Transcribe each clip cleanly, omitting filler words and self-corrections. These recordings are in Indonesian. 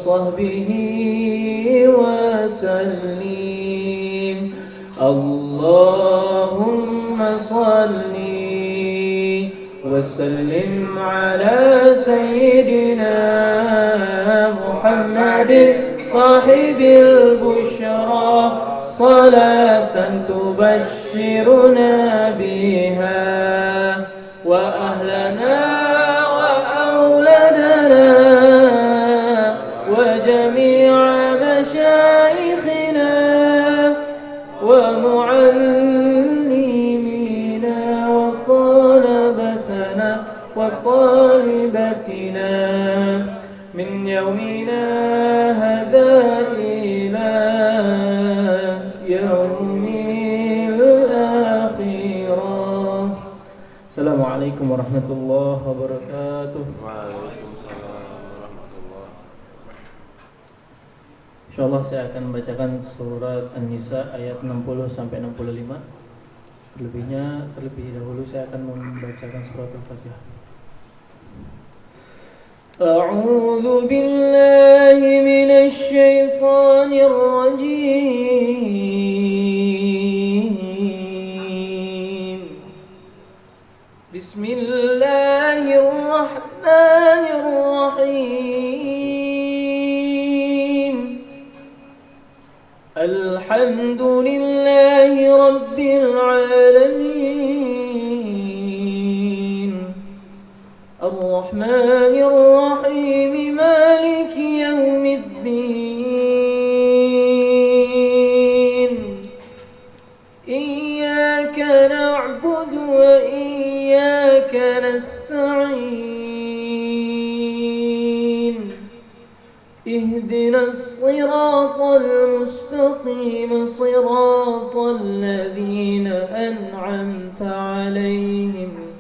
وصحبه وسلم. اللهم صل وسلم على سيدنا محمد صاحب البشرى صلاة تبشرنا بها وأهلنا وأولادنا وجميع مشايخنا ومعلمينا وطالبتنا من يومنا هذا إلى يوم الآخرة. السلام عليكم ورحمة الله وبركاته. Waalaikumsalam warahmatullahi. Insyaallah saya akan membacakan surat An-Nisa ayat 60 sampai 65. Terlebih dahulu saya akan membacakan surat Al-Fatihah. A'udzu billahi minasy syaithanir rajim. Bismillahirrahmanirrahim. Alhamdulillahi rabbil alamin. Ar-Rahmanir Rahim, Maliki yaumiddin. Iyyaka na'budu wa iyyaka nasta'in. Ihdinas siratal mustaqim, siratal ladzina an'amta 'alaihim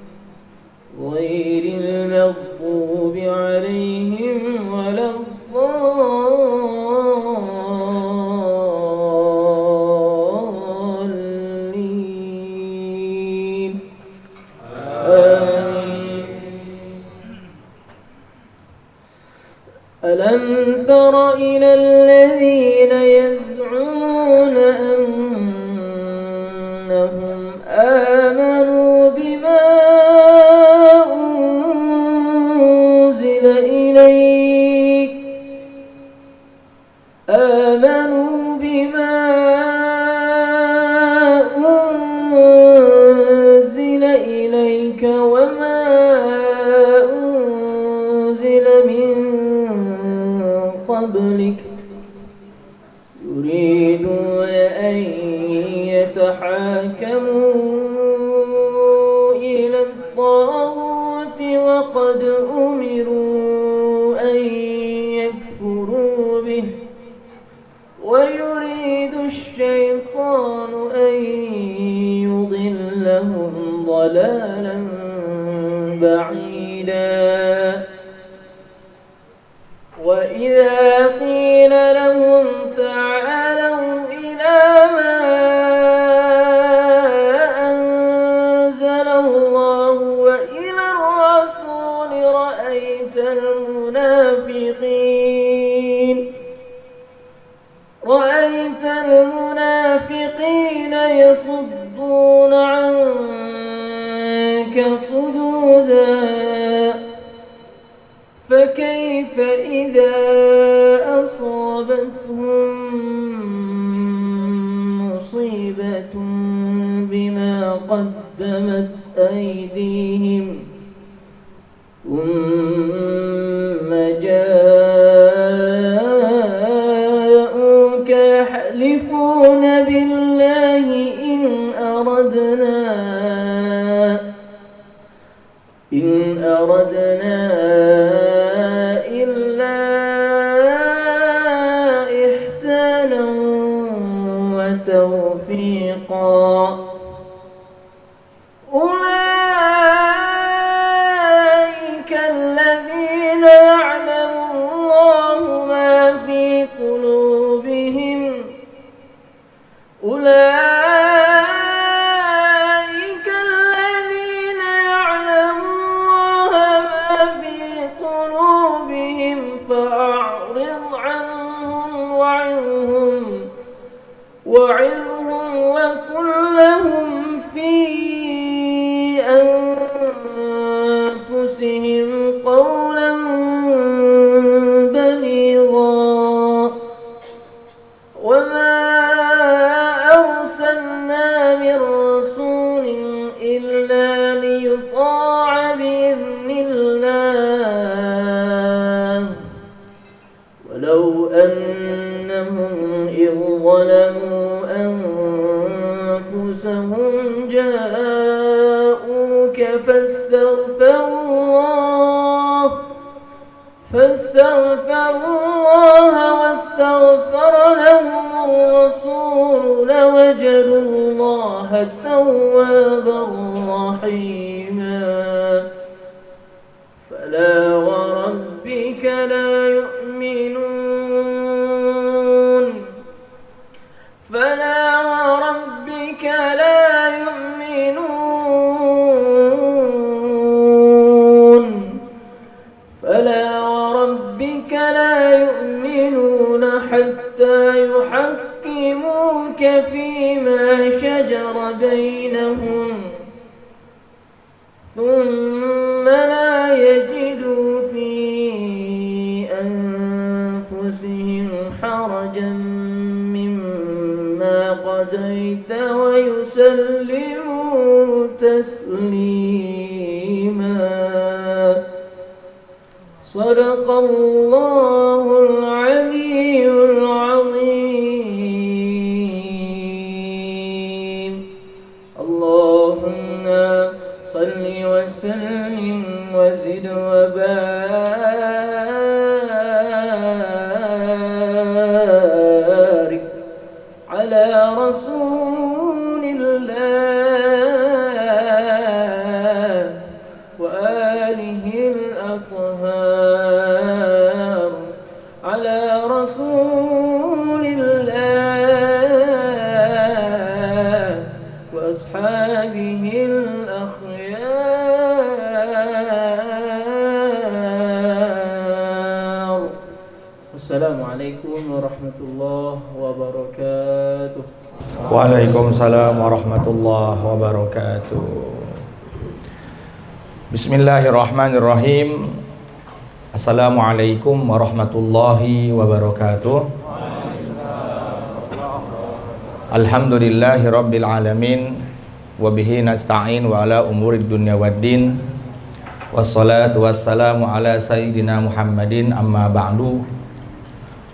ghairil maghdubi 'alaihim waladdallin. Amin. Alam tara ilal ladzina yaz'umuna annahum amanu bima أنزل إليك وما أنزل من قبلك يريدون أن يتحاكموا إلى الطاغوت وقد أمروا أن يكفروا به ويريد الشيطان أن يضلهم ضلالا بعيدا. وإذا قيل لهم تعالوا إلى ما أنزل الله وإلى الرسول رأيت المنافقين يصدون عنك صدودا. فكيف إذا أصابتهم مصيبة بما قدمت أيديهم ثم جاءوك يحلفون بالله إن أردنا إلا إحسانا وتوفيقا. أولئك الذين يعلم الله ما في قلوبهم فأعرض وعظهم وقل لهم في أنفسهم قولا بليغا وما أرسلنا من رسول إلا ليطاع بإذن الله ولو أنهم إذ ظلموا أنفسهم جاءوك فاستغفروا الله واستغفر لهم الرسول لوجدوا الله توابا رحيما فلا وربك لا يؤمنون فلا وربك لا يؤمنون حتى يحكموك فيما شجر بينهم ثم لا يجدوا في أنفسهم حرجا مما قضيت ويسلموا تسليما صدق الله العلي العظيم اللهم صل وسلم وزد وبارك على رسول الله وآله الأطهار على رسول الله وأصحابه الأخيار السلام عليكم ورحمة الله وبركاته. Waalaikumsalam warahmatullahi wabarakatuh. Bismillahirrahmanirrahim. Assalamualaikum warahmatullahi wabarakatuh. Alhamdulillahi rabbil alamin wa bihi nasta'in wa ala umurid dunya waddin. Wassalatu wassalamu ala sayyidina Muhammadin amma ba'du.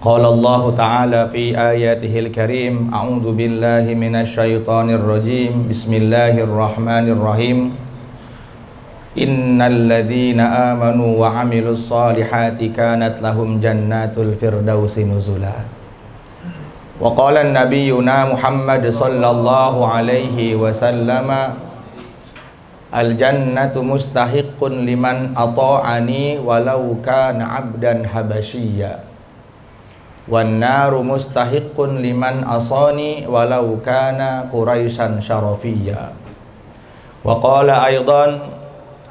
Qala Allah ta'ala fi ayatihil karim a'udzu billahi minasy syaithanir rajim. Bismillahirrahmanirrahim. Innal ladzina amanu wa 'amilus solihati kanat lahum jannatul firdausi nuzula. Wa qala nabiyyuna Muhammad sallallahu alaihi wasallam al jannatu mustahiqqun liman ata'ani walau kana 'abdan habasyiyya wan naru mustahiqqun liman asani walau kana quraisyan syarafiyya. Wa qala aidan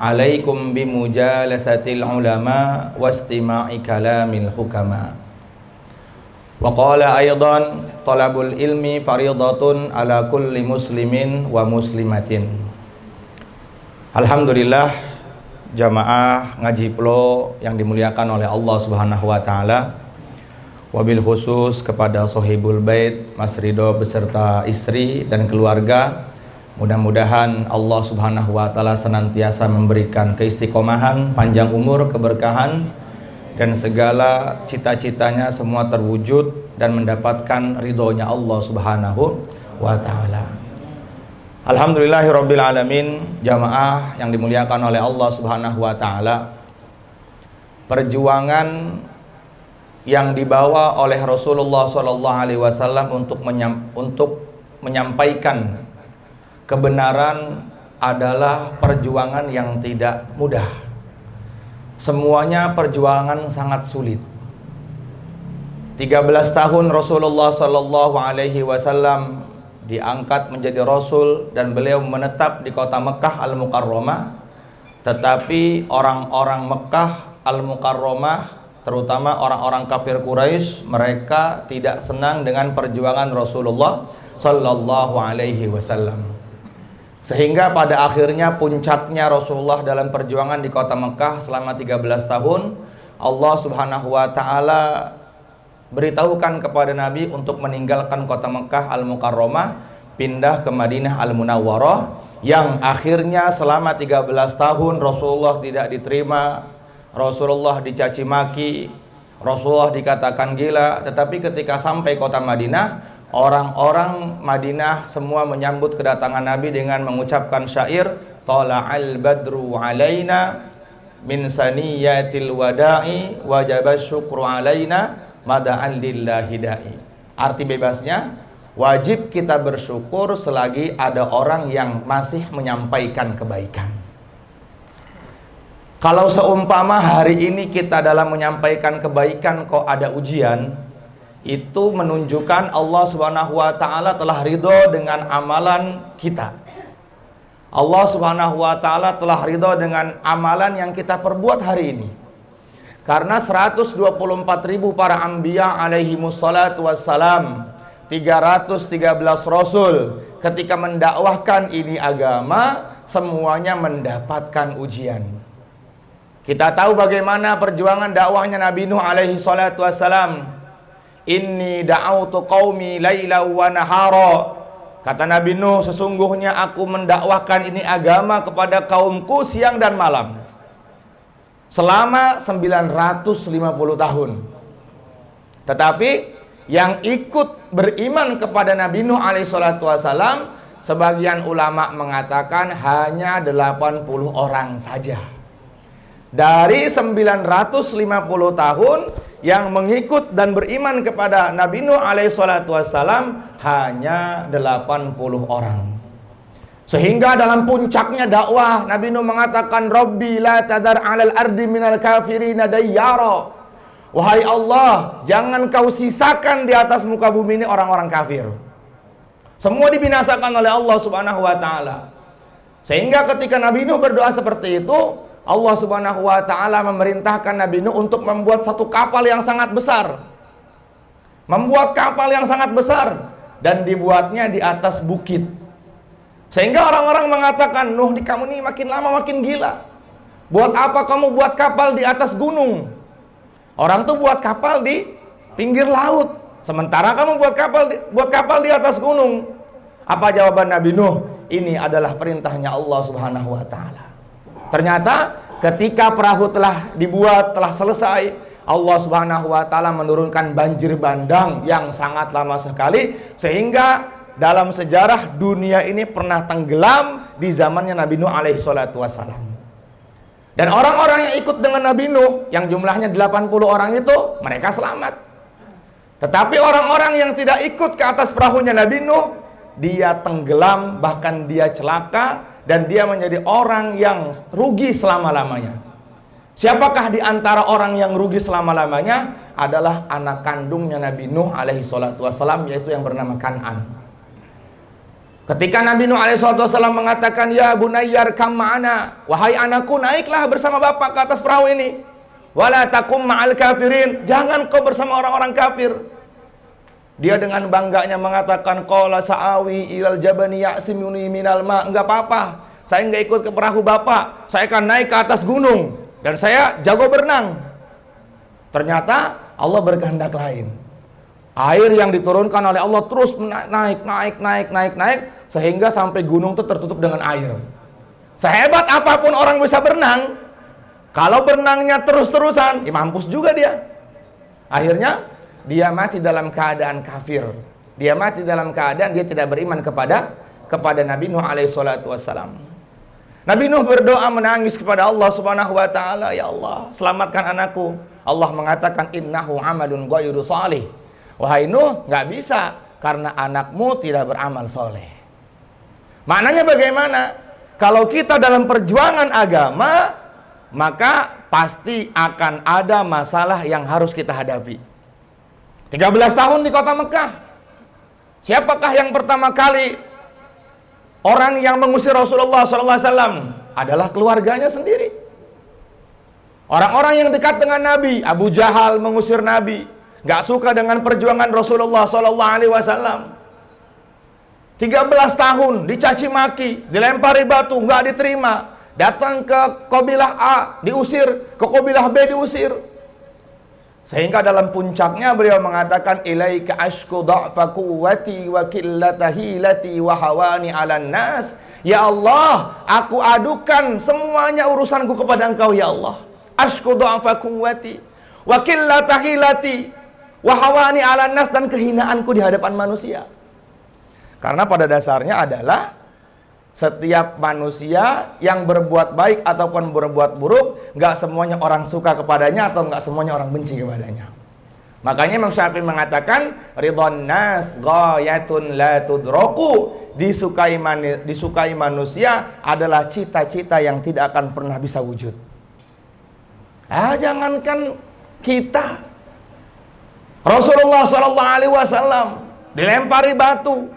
alaikum bimujalasatil ulama wastima'i kalamil hukama. Wa qala aidan talabul ilmi faridatun ala kulli muslimin wa muslimatin. Alhamdulillah jamaah ngaji Plo yang dimuliakan oleh Allah Subhanahu wa taala. Wabil khusus kepada Sohibul Bait Mas Ridho beserta istri dan keluarga. Mudah-mudahan Allah Subhanahu wa taala senantiasa memberikan keistiqomahan, panjang umur, keberkahan dan segala cita-citanya semua terwujud dan mendapatkan ridhonya Allah Subhanahu wa taala. Alhamdulillahirabbil alamin, jamaah yang dimuliakan oleh Allah Subhanahu wa taala. Perjuangan yang dibawa oleh Rasulullah SAW untuk menyampaikan kebenaran adalah perjuangan yang tidak mudah. Semuanya perjuangan sangat sulit. 13 tahun Rasulullah SAW diangkat menjadi Rasul dan beliau menetap di kota Mekah Al-Mukarramah. Tetapi orang-orang Mekah Al-Mukarramah terutama orang-orang kafir Quraisy, mereka tidak senang dengan perjuangan Rasulullah Sallallahu Alaihi Wasallam. Sehingga pada akhirnya puncaknya Rasulullah dalam perjuangan di kota Mekah selama 13 tahun, Allah Subhanahu wa taala beritahukan kepada Nabi untuk meninggalkan kota Mekah Al-Mukarramah, pindah ke Madinah Al-Munawwarah, yang akhirnya selama 13 tahun Rasulullah tidak diterima, Rasulullah dicaci maki, Rasulullah dikatakan gila. Tetapi ketika sampai kota Madinah, orang-orang Madinah semua menyambut kedatangan Nabi dengan mengucapkan syair, Tala'al badru alaina min saniyatil wada'i wajabas syukru alaina mada'an lillahi da'i. Arti bebasnya, wajib kita bersyukur selagi ada orang yang masih menyampaikan kebaikan. Kalau seumpama hari ini kita dalam menyampaikan kebaikan kok ada ujian, itu menunjukkan Allah Subhanahu wa taala telah ridho dengan amalan kita. Allah Subhanahu wa taala telah ridho dengan amalan yang kita perbuat hari ini. Karena 124.000 para anbiya alaihi mussalatu wassalam, 313 rasul ketika mendakwahkan ini agama, semuanya mendapatkan ujian. Kita tahu bagaimana perjuangan dakwahnya Nabi Nuh alaihi salatu wassalam. Inni da'autu qaumi laila wa nahara. Kata Nabi Nuh, sesungguhnya aku mendakwahkan ini agama kepada kaumku siang dan malam selama 950 tahun. Tetapi yang ikut beriman kepada Nabi Nuh alaihi salatu wasalam, sebagian ulama mengatakan hanya 80 orang saja. Dari 950 tahun yang mengikut dan beriman kepada Nabi Nuh alaihi salatu wassalam hanya 80 orang. Sehingga dalam puncaknya dakwah, Nabi Nuh mengatakan, Rabbi la tadar alal ardi minal kafirina dayyara. Wahai Allah, jangan kau sisakan di atas muka bumi ini orang-orang kafir. Semua dibinasakan oleh Allah Subhanahu wa taala. Sehingga ketika Nabi Nuh berdoa seperti itu, Allah Subhanahu wa taala memerintahkan Nabi Nuh untuk membuat satu kapal yang sangat besar. Membuat kapal yang sangat besar dan dibuatnya di atas bukit. Sehingga orang-orang mengatakan, Nuh, kamu ini makin lama makin gila. Buat apa kamu buat kapal di atas gunung? Orang tuh buat kapal di pinggir laut, sementara kamu buat kapal di atas gunung. Apa jawaban Nabi Nuh? Ini adalah perintahnya Allah Subhanahu wa taala. Ternyata ketika perahu telah dibuat, telah selesai, Allah Subhanahu wa taala menurunkan banjir bandang yang sangat lama sekali, sehingga dalam sejarah dunia ini pernah tenggelam di zamannya Nabi Nuh alaihi salatu wassalam. Dan orang-orang yang ikut dengan Nabi Nuh yang jumlahnya 80 orang itu, mereka selamat. Tetapi orang-orang yang tidak ikut ke atas perahunya Nabi Nuh, dia tenggelam, bahkan dia celaka, dan dia menjadi orang yang rugi selama-lamanya. Siapakah di antara orang yang rugi selama-lamanya? Adalah anak kandungnya Nabi Nuh alaihi salatu wassalam, yaitu yang bernama Kan'an. Ketika Nabi Nuh alaihi salatu wassalam mengatakan, Ya bunayyar kam ma'ana, wahai anakku, naiklah bersama bapak ke atas perahu ini. Wala takum ma'al kafirin, jangan kau bersama orang-orang kafir. Dia dengan bangganya mengatakan, qala sa'awi ilal jabani ya'simuni minal ma. Enggak apa-apa, saya enggak ikut ke perahu bapak, saya akan naik ke atas gunung dan saya jago berenang. Ternyata Allah berkehendak lain. Air yang diturunkan oleh Allah terus naik sehingga sampai gunung itu tertutup dengan air. Sehebat apapun orang bisa berenang, kalau berenangnya terus-terusan, mampus juga dia. Akhirnya dia mati dalam keadaan kafir. Dia mati dalam keadaan dia tidak beriman kepada Nabi Nuh alaihi salatu wassalam. Nabi Nuh berdoa menangis kepada Allah Subhanahu wa taala, Ya Allah, selamatkan anakku. Allah mengatakan, innahu amalun ghairu shalih. Wahai Nuh, nggak bisa karena anakmu tidak beramal soleh. Maknanya bagaimana? Kalau kita dalam perjuangan agama, maka pasti akan ada masalah yang harus kita hadapi. 13 tahun di kota Mekah. Siapakah yang pertama kali orang yang mengusir Rasulullah SAW? Adalah keluarganya sendiri. Orang-orang yang dekat dengan Nabi, Abu Jahal mengusir Nabi, nggak suka dengan perjuangan Rasulullah SAW. 13 tahun dicaci maki, dilempari batu, nggak diterima. Datang ke kabilah A, diusir, ke kabilah B diusir. Sehingga dalam puncaknya beliau mengatakan, ilaika ashku dha'fa quwwati wa qillata hilati wa hawani 'alan nas. Ya Allah, aku adukan semuanya urusanku kepada Engkau ya Allah. Ashku dha'fa quwwati wa qillata hilati wa hawani 'alan nas, dan kehinaanku di hadapan manusia. Karena pada dasarnya adalah setiap manusia yang berbuat baik ataupun berbuat buruk, nggak semuanya orang suka kepadanya atau nggak semuanya orang benci kepadanya. Makanya Imam Syafi'i mengatakan, ridhon nas ghayatun la tudraku. Disukai manusia adalah cita-cita yang tidak akan pernah bisa wujud. Jangankan kita, Rasulullah SAW dilempari batu.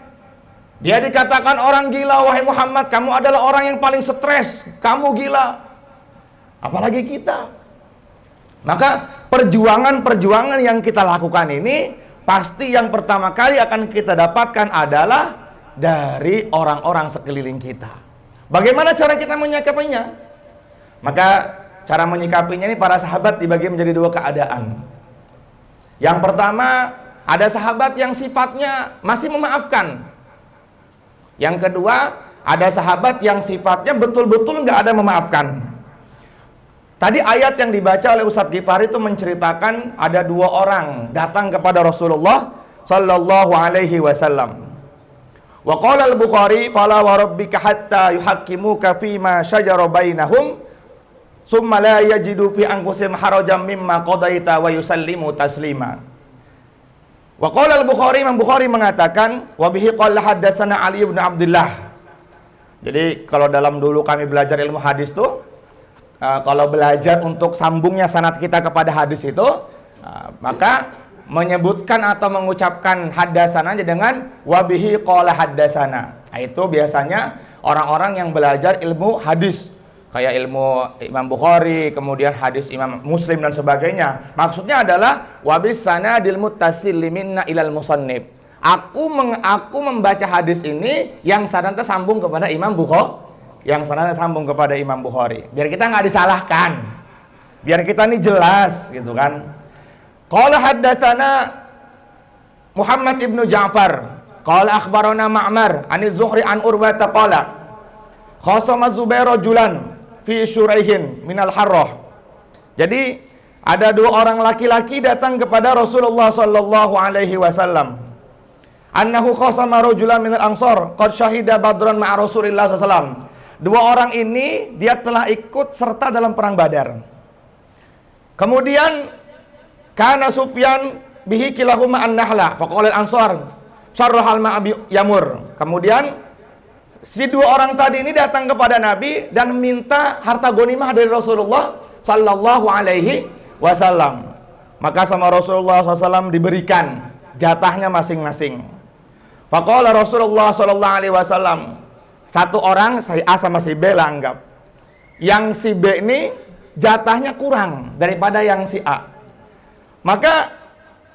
Dia dikatakan orang gila, wahai Muhammad, kamu adalah orang yang paling stres, kamu gila. Apalagi kita. Maka perjuangan-perjuangan yang kita lakukan ini, pasti yang pertama kali akan kita dapatkan adalah dari orang-orang sekeliling kita. Bagaimana cara kita menyikapinya? Maka cara menyikapinya ini para sahabat dibagi menjadi dua keadaan. Yang pertama, ada sahabat yang sifatnya masih memaafkan. Yang kedua, ada sahabat yang sifatnya betul-betul nggak ada memaafkan. Tadi ayat yang dibaca oleh Ustadz Ghifari itu menceritakan ada dua orang datang kepada Rasulullah Sallallahu Alaihi Wasallam. Wa qala al-Bukhari, fala wa rabbika hatta yuhaqqimuka fima shajara bainahum, summa la yajidu fi anfusihim harajan mimma qadaita wa yusallimu taslima. Wa qala al-Bukhari, Imam Bukhari mengatakan, wa bihi qala haddatsana Ali bin Abdullah. Jadi kalau dalam dulu kami belajar ilmu hadis tuh, kalau belajar untuk sambungnya sanad kita kepada hadis itu, maka menyebutkan atau mengucapkan haddatsana aja dengan wa bihi qala haddatsana. Itu biasanya orang-orang yang belajar ilmu hadis, kayak ilmu Imam Bukhari, kemudian hadis Imam Muslim dan sebagainya. Maksudnya adalah wabis sanadil muttasil minna ilal musannif. Aku membaca hadis ini yang sanadnya sambung kepada Imam Bukhari, biar kita nggak disalahkan, biar kita ini jelas gitu kan. Qala haddatsana Muhammad ibnu Ja'far qala akhbarana Ma'mar ani Zuhri an Urwata qala khasama Zubair rajulan fi syuraihin minal harrah. Jadi ada dua orang laki-laki datang kepada Rasulullah sallallahu alaihi wasallam. Annahu khasama rajulan minal ansar qad syahida badran ma'a Rasulillah sallallahu alaihi wasallam. Dua orang ini dia telah ikut serta dalam perang Badar. Kemudian kana Sufyan bihi kilahuma an-nahla faqala al-ansar syarrahal ma'abi yamur. Kemudian si dua orang tadi ini datang kepada Nabi dan minta harta ghanimah dari Rasulullah sallallahu alaihi wasallam. Maka sama Rasulullah SAW diberikan jatahnya masing-masing. Faqala Rasulullah sallallahu alaihi wasallam, satu orang, si A sama si B lah anggap, yang si B ini jatahnya kurang daripada yang si A. Maka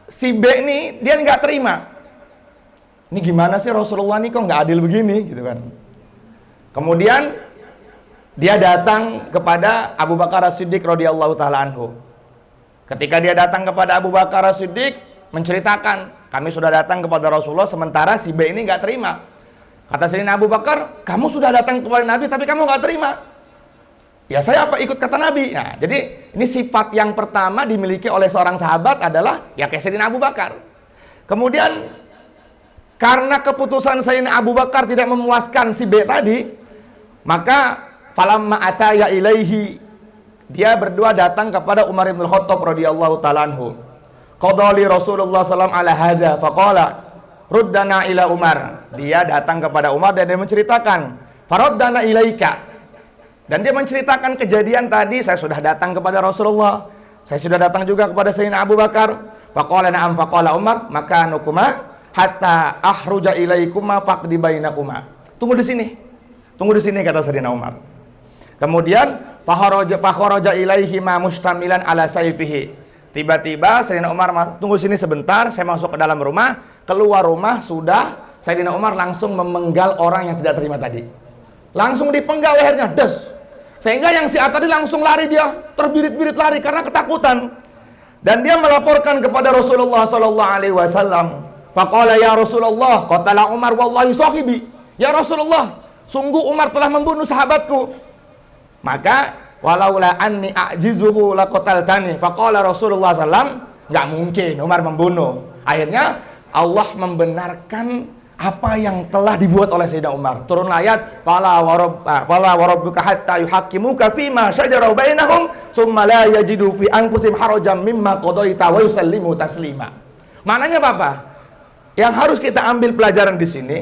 si B ini dia nggak terima. Ini gimana sih Rasulullah ini kok nggak adil begini gitu kan. Kemudian dia datang kepada Abu Bakar As-Siddiq radhiyallahu taala anhu. Ketika dia datang kepada Abu Bakar As-Siddiq menceritakan, kami sudah datang kepada Rasulullah sementara si B ini nggak terima. Kata Sayyidina Abu Bakar, kamu sudah datang kepada Nabi tapi kamu nggak terima. Ya saya apa ikut kata Nabi. Nah, jadi ini sifat yang pertama dimiliki oleh seorang sahabat adalah ya kayak Sayyidina Abu Bakar. Kemudian karena keputusan Sayyidina Abu Bakar tidak memuaskan si B tadi, maka falamma ataya ilaihi, dia berdua datang kepada Umar bin Khattab radhiyallahu taala anhu. Qadali Rasulullah sallallahu alaihi wasallam faqala ruddana ila Umar. Dia datang kepada Umar dan dia menceritakan, faraddana ilaika. Dan dia menceritakan kejadian tadi, saya sudah datang kepada Rasulullah, saya sudah datang juga kepada Sayyidina Abu Bakar. Faqala na'am faqala Umar, maka nukuma hatta ahruja ilaikuma faqdi bainakuma. Tunggu di sini kata Sayyidina Umar. Kemudian Fakharaja ilaihi ma mustamilan ala sayfihi. Tiba-tiba Sayyidina Umar tunggu sini sebentar, saya masuk ke dalam rumah. Keluar rumah sudah Sayyidina Umar langsung memenggal orang yang tidak terima tadi. Langsung dipenggal lehernya, des. Sehingga yang si A tadi langsung lari, dia terbirit-birit lari karena ketakutan. Dan dia melaporkan kepada Rasulullah sallallahu alaihi wasallam. Faqala ya Rasulullah, qatala Umar wallahi sahibi. Ya Rasulullah, sungguh Umar telah membunuh sahabatku. Maka walaula anni a'jizuhu laqataltani. Faqala Rasulullah sallam, enggak mungkin Umar membunuh. Akhirnya Allah membenarkan apa yang telah dibuat oleh Sayyidina Umar. Turun ayat, fala warabbuka hatta yuhaqqimuka fima shajara bainahum tsumma la yajidu fi anfusihim harajan mimma qadaita wa yusallimu taslima. Maknanya apa? Yang harus kita ambil pelajaran di sini,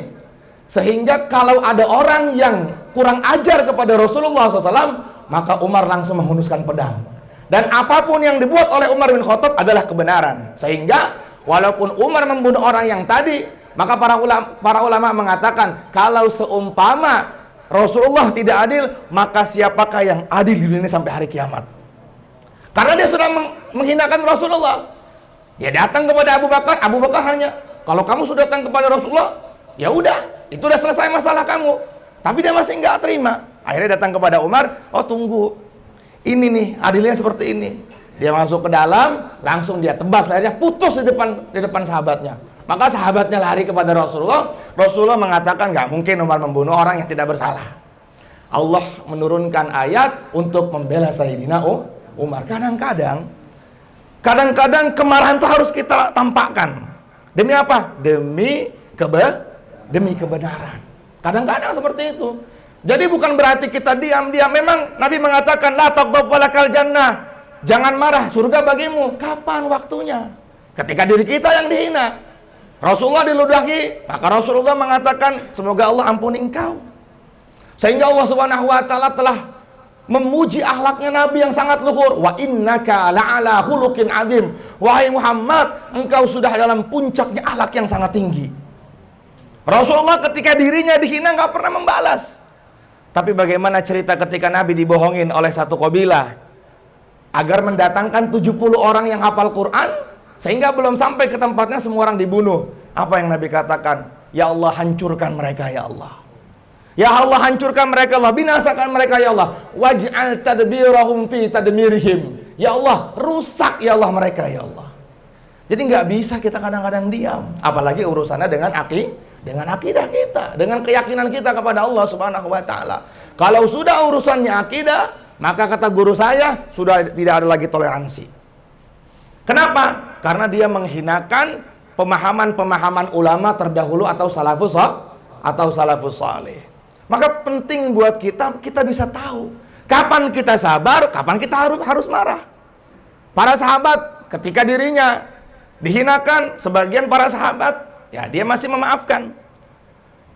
sehingga kalau ada orang yang kurang ajar kepada Rasulullah SAW, maka Umar langsung menghunuskan pedang. Dan apapun yang dibuat oleh Umar bin Khattab adalah kebenaran. Sehingga walaupun Umar membunuh orang yang tadi, maka para ulama mengatakan, kalau seumpama Rasulullah tidak adil, maka siapakah yang adil di dunia sampai hari kiamat? Karena dia sudah menghinakan Rasulullah. Dia datang kepada Abu Bakar, Abu Bakar hanya, kalau kamu sudah datang kepada Rasulullah, ya udah, itu udah selesai masalah kamu. Tapi dia masih nggak terima. Akhirnya datang kepada Umar, oh tunggu, ini nih adilnya seperti ini. Dia masuk ke dalam, langsung dia tebas lehernya, putus di depan sahabatnya. Maka sahabatnya lari kepada Rasulullah. Rasulullah mengatakan nggak mungkin Umar membunuh orang yang tidak bersalah. Allah menurunkan ayat untuk membela Sayyidina Umar. Kadang-kadang kemarahan itu harus kita tampakkan. Demi apa? Demi kebenaran. Kadang-kadang seperti itu. Jadi bukan berarti kita diam-diam. Memang Nabi mengatakan la taghdab walakal jannah. Jangan marah, surga bagimu. Kapan waktunya? Ketika diri kita yang dihina. Rasulullah diludahi, maka Rasulullah mengatakan, semoga Allah ampuni engkau. Sehingga Allah Subhanahu wa taala telah memuji akhlaknya Nabi yang sangat luhur. Wa innaka la'ala khuluqin azim. Wahai Muhammad, engkau sudah dalam puncaknya akhlak yang sangat tinggi. Rasulullah ketika dirinya dihina nggak pernah membalas. Tapi bagaimana cerita ketika Nabi dibohongin oleh satu kabilah agar mendatangkan 70 orang yang hafal Quran, sehingga belum sampai ke tempatnya semua orang dibunuh. Apa yang Nabi katakan? Ya Allah, hancurkan mereka ya Allah. Ya Allah, hancurkan mereka ya Allah, binasakan mereka ya Allah. Waj'al tadbirahum fi tadmirihim. Ya Allah, rusak ya Allah mereka ya Allah. Jadi nggak bisa kita kadang-kadang diam, apalagi urusannya dengan akidah kita, dengan keyakinan kita kepada Allah Subhanahu wa taala. Kalau sudah urusannya akidah, maka kata guru saya, sudah tidak ada lagi toleransi. Kenapa? Karena dia menghinakan pemahaman-pemahaman ulama terdahulu atau salafus saleh. Maka penting buat kita bisa tahu kapan kita sabar, kapan kita harus marah. Para sahabat ketika dirinya dihinakan, sebagian para sahabat ya dia masih memaafkan.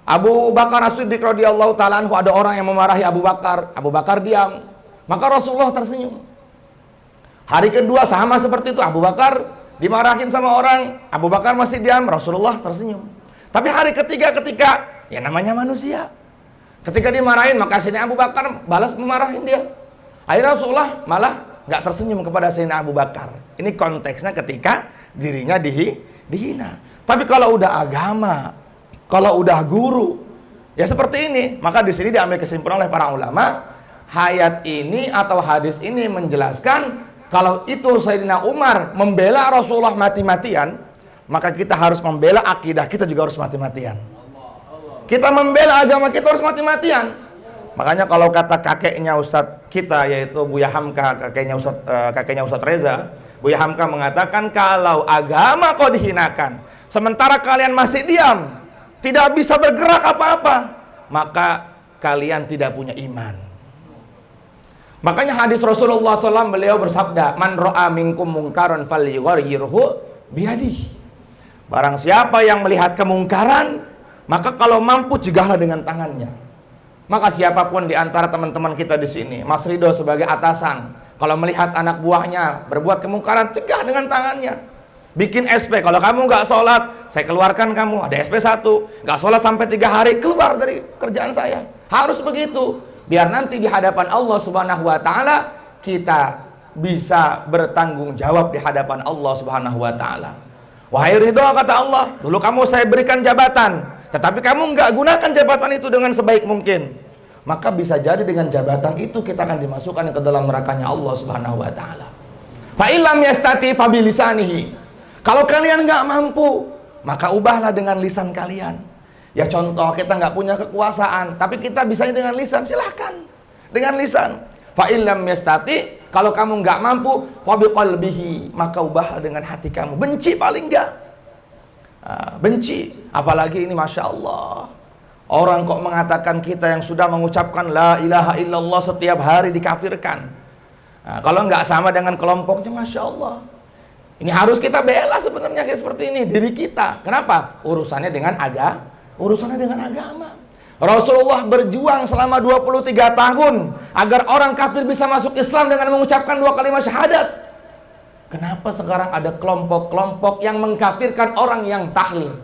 Abu Bakar As-Siddiq radhiyallahu taala anhu, ada orang yang memarahi Abu Bakar diam. Maka Rasulullah tersenyum. Hari kedua sama seperti itu, Abu Bakar dimarahin sama orang, Abu Bakar masih diam, Rasulullah tersenyum. Tapi hari ketiga ketika, ya namanya manusia, ketika dimarahin, maka Sayyidina Abu Bakar balas memarahin dia. Akhirnya Rasulullah malah nggak tersenyum kepada Sayyidina Abu Bakar. Ini konteksnya ketika dirinya dihina. Tapi kalau udah agama, kalau udah guru, ya seperti ini. Maka di sini diambil kesimpulan oleh para ulama, ayat ini atau hadis ini menjelaskan kalau itu Sayyidina Umar membela Rasulullah mati-matian, maka kita harus membela akidah kita juga harus mati-matian. Kita membela agama kita harus mati-matian. Makanya kalau kata kakeknya Ustadz kita, yaitu Buya Hamka, kakeknya Ustadz Reza, Buya Hamka mengatakan, kalau agama kau dihinakan, sementara kalian masih diam, tidak bisa bergerak apa-apa, maka kalian tidak punya iman. Makanya hadis Rasulullah SAW, beliau bersabda, man ro'a minkum mungkaran falyughayyirhu biyadihi. Barang siapa yang melihat kemungkaran, maka kalau mampu cegahlah dengan tangannya. Maka siapapun di antara teman-teman kita di sini, Mas Ridho sebagai atasan, kalau melihat anak buahnya berbuat kemungkaran, cegah dengan tangannya. Bikin SP, kalau kamu nggak sholat, saya keluarkan kamu, ada SP 1. Nggak sholat sampai 3 hari, keluar dari kerjaan saya. Harus begitu. biar nanti di hadapan Allah Subhanahu wa taala kita bisa bertanggung jawab di hadapan Allah Subhanahu wa taala. Wahai Ridho, kata Allah, dulu kamu saya berikan jabatan, tetapi kamu nggak gunakan jabatan itu dengan sebaik mungkin. Maka bisa jadi dengan jabatan itu kita akan dimasukkan ke dalam nerakanya Allah Subhanahu wa taala. Fa illam yastati fa bilisanihi. Kalau kalian nggak mampu, maka ubahlah dengan lisan kalian. Ya contoh, kita nggak punya kekuasaan, tapi kita bisanya dengan lisan, silahkan dengan lisan. Fa illam yastati, kalau kamu nggak mampu, fa biqalbihi, maka ubahlah dengan hati kamu. Benci paling nggak, benci. Apalagi ini masya Allah, orang kok mengatakan kita yang sudah mengucapkan la ilaha illallah setiap hari dikafirkan. Kalau nggak sama dengan kelompoknya, masya Allah. Ini harus kita bela sebenarnya kayak seperti ini, diri kita. Kenapa? Urusannya dengan agama. Rasulullah berjuang selama 23 tahun agar orang kafir bisa masuk Islam dengan mengucapkan 2 kalimat syahadat. Kenapa sekarang ada kelompok-kelompok yang mengkafirkan orang yang tahlil?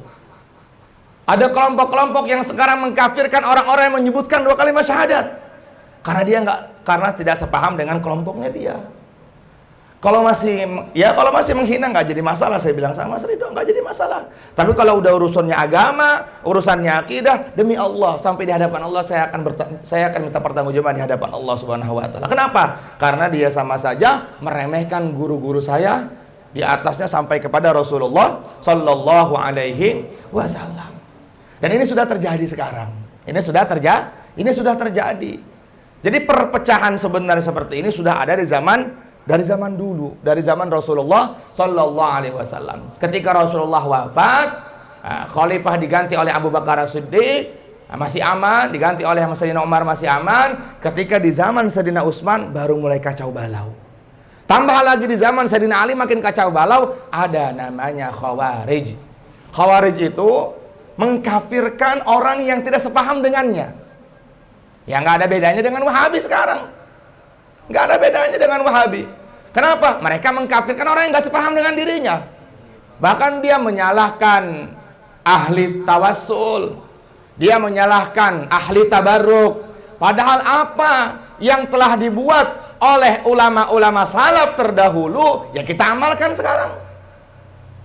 Ada kelompok-kelompok yang sekarang mengkafirkan orang-orang yang menyebutkan 2 kalimat syahadat. Karena tidak sepaham dengan kelompoknya dia. Kalau masih menghina nggak jadi masalah, saya bilang sama Mas Ridho, nggak jadi masalah. Tapi kalau udah urusannya agama, urusannya akidah, demi Allah sampai di hadapan Allah saya akan minta pertanggungjawaban di hadapan Allah Subhanahu wa taala. Kenapa? Karena dia sama saja meremehkan guru-guru saya, di atasnya sampai kepada Rasulullah Sallallahu Alaihi Wasallam. Dan ini sudah terjadi sekarang. Ini sudah terjadi. Jadi perpecahan sebenarnya seperti ini sudah ada dari zaman dulu, dari zaman Rasulullah Sallallahu Alaihi Wasallam. Ketika Rasulullah wafat, khalifah diganti oleh Abu Bakar As-Siddiq, masih aman. Diganti oleh Sayyidina Umar, masih aman. Ketika di zaman Sayyidina Utsman baru mulai kacau balau. Tambah lagi di zaman Sayyidina Ali makin kacau balau, ada namanya Khawarij. Khawarij itu mengkafirkan orang yang tidak sepaham dengannya. Ya nggak ada bedanya dengan Wahabi sekarang. Nggak ada bedanya dengan Wahabi. Kenapa? Mereka mengkafirkan orang yang nggak sepaham dengan dirinya. Bahkan dia menyalahkan ahli tawassul, dia menyalahkan ahli tabarruk. Padahal apa yang telah dibuat oleh ulama-ulama salaf terdahulu, ya kita amalkan sekarang.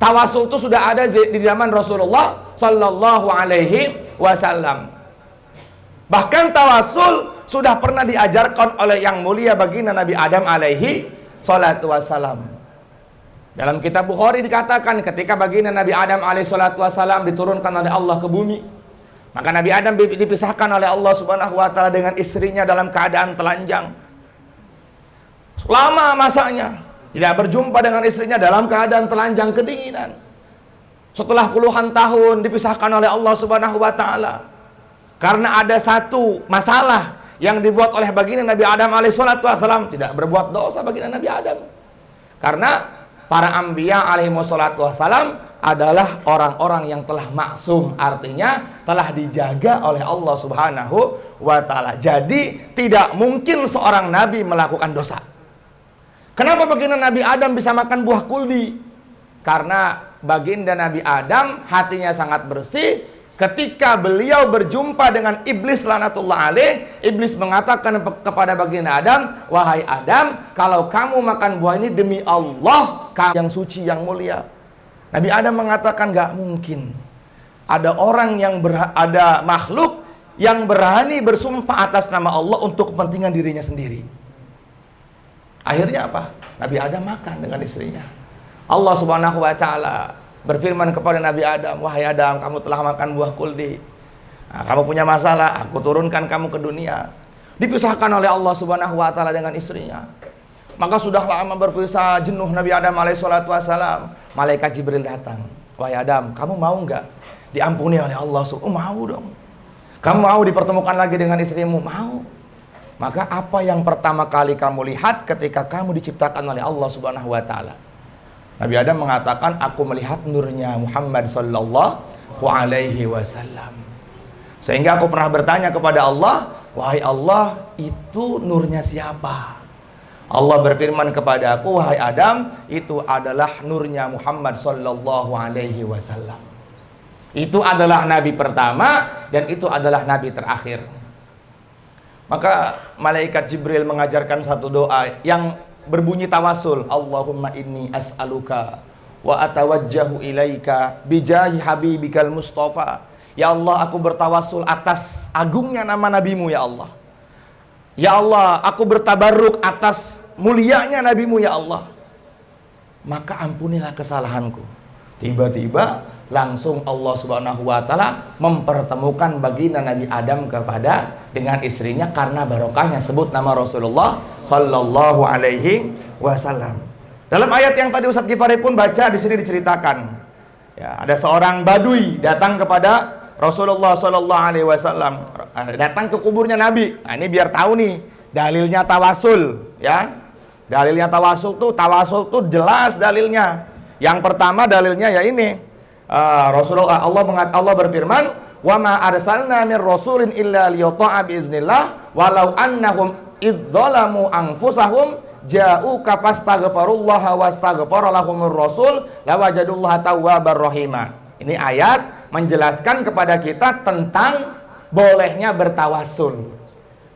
Tawassul itu sudah ada di zaman Rasulullah Sallallahu Alaihi Wasallam. Bahkan tawassul sudah pernah diajarkan oleh yang mulia baginda Nabi Adam alaihi salatu wassalam. Dalam kitab Bukhari dikatakan ketika baginda Nabi Adam alaihi salatu wassalam diturunkan oleh Allah ke bumi, maka Nabi Adam dipisahkan oleh Allah Subhanahu wa taala dengan istrinya dalam keadaan telanjang. Lama masanya tidak berjumpa dengan istrinya dalam keadaan telanjang kedinginan. Setelah puluhan tahun dipisahkan oleh Allah Subhanahu wa taala karena ada satu masalah yang dibuat oleh baginda Nabi Adam alaihissalatu wassalam. Tidak berbuat dosa baginda Nabi Adam, karena para anbiya alaihissalatu wassalam adalah orang-orang yang telah maksum, artinya telah dijaga oleh Allah Subhanahu wa taala. Jadi tidak mungkin seorang nabi melakukan dosa. Kenapa baginda Nabi Adam bisa makan buah kuldi? Karena baginda Nabi Adam hatinya sangat bersih. Ketika beliau berjumpa dengan iblis laknatullah alaih, iblis mengatakan kepada baginda Adam, wahai Adam, kalau kamu makan buah ini demi Allah, kamu yang suci, yang mulia. Nabi Adam mengatakan, gak mungkin ada orang ada makhluk yang berani bersumpah atas nama Allah untuk kepentingan dirinya sendiri. Akhirnya apa? Nabi Adam makan dengan istrinya. Allah Subhanahu wa taala berfirman kepada Nabi Adam, wahai Adam, kamu telah makan buah kuldi. Kamu punya masalah, aku turunkan kamu ke dunia. Dipisahkan oleh Allah Subhanahu wa taala dengan istrinya. Maka sudah lama berpisah, jenuh Nabi Adam alaihissalatu wassalam. Malaikat Jibril datang, wahai Adam, kamu mau nggak diampuni oleh Allah? Mau dong. Kamu mau dipertemukan lagi dengan istrimu? Mau. Maka apa yang pertama kali kamu lihat ketika kamu diciptakan oleh Allah Subhanahu wa taala? Nabi Adam mengatakan, aku melihat nurnya Muhammad Sallallahu Alaihi Wasallam. Sehingga aku pernah bertanya kepada Allah, wahai Allah, itu nurnya siapa? Allah berfirman kepada aku, wahai Adam, itu adalah nurnya Muhammad Sallallahu Alaihi Wasallam. Itu adalah nabi pertama dan itu adalah nabi terakhir. Maka malaikat Jibril mengajarkan satu doa yang berbunyi tawasul. Allahumma inni as'aluka wa atawajjahu ilaika bijahi habibikal mustafa. Ya Allah, aku bertawasul atas agungnya nama nabimu ya Allah. Ya Allah, aku bertabarruk atas mulianya nabimu ya Allah. Maka ampunilah kesalahanku. Tiba-tiba langsung Allah Subhanahu wa taala mempertemukan baginda Nabi Adam dengan istrinya karena barokahnya sebut nama Rasulullah sallallahu alaihi wasallam. Dalam ayat yang tadi Ustadz Gifari pun baca, di sini diceritakan, ya, ada seorang badui datang kepada Rasulullah sallallahu alaihi wasallam, datang ke kuburnya Nabi. Nah, ini biar tahu nih dalilnya tawasul, ya. Dalilnya tawasul tuh jelas dalilnya. Yang pertama dalilnya ya ini, Allah berfirman, wa ma arsalna mir rasulin illa liyuta'a biiznillah walau annahum idzalamu anfusahum ja'uka fastaghfirullaha wastaghfara lahumur rasul lawajadullaha tawwabar rahima. Ini ayat menjelaskan kepada kita tentang bolehnya bertawasul.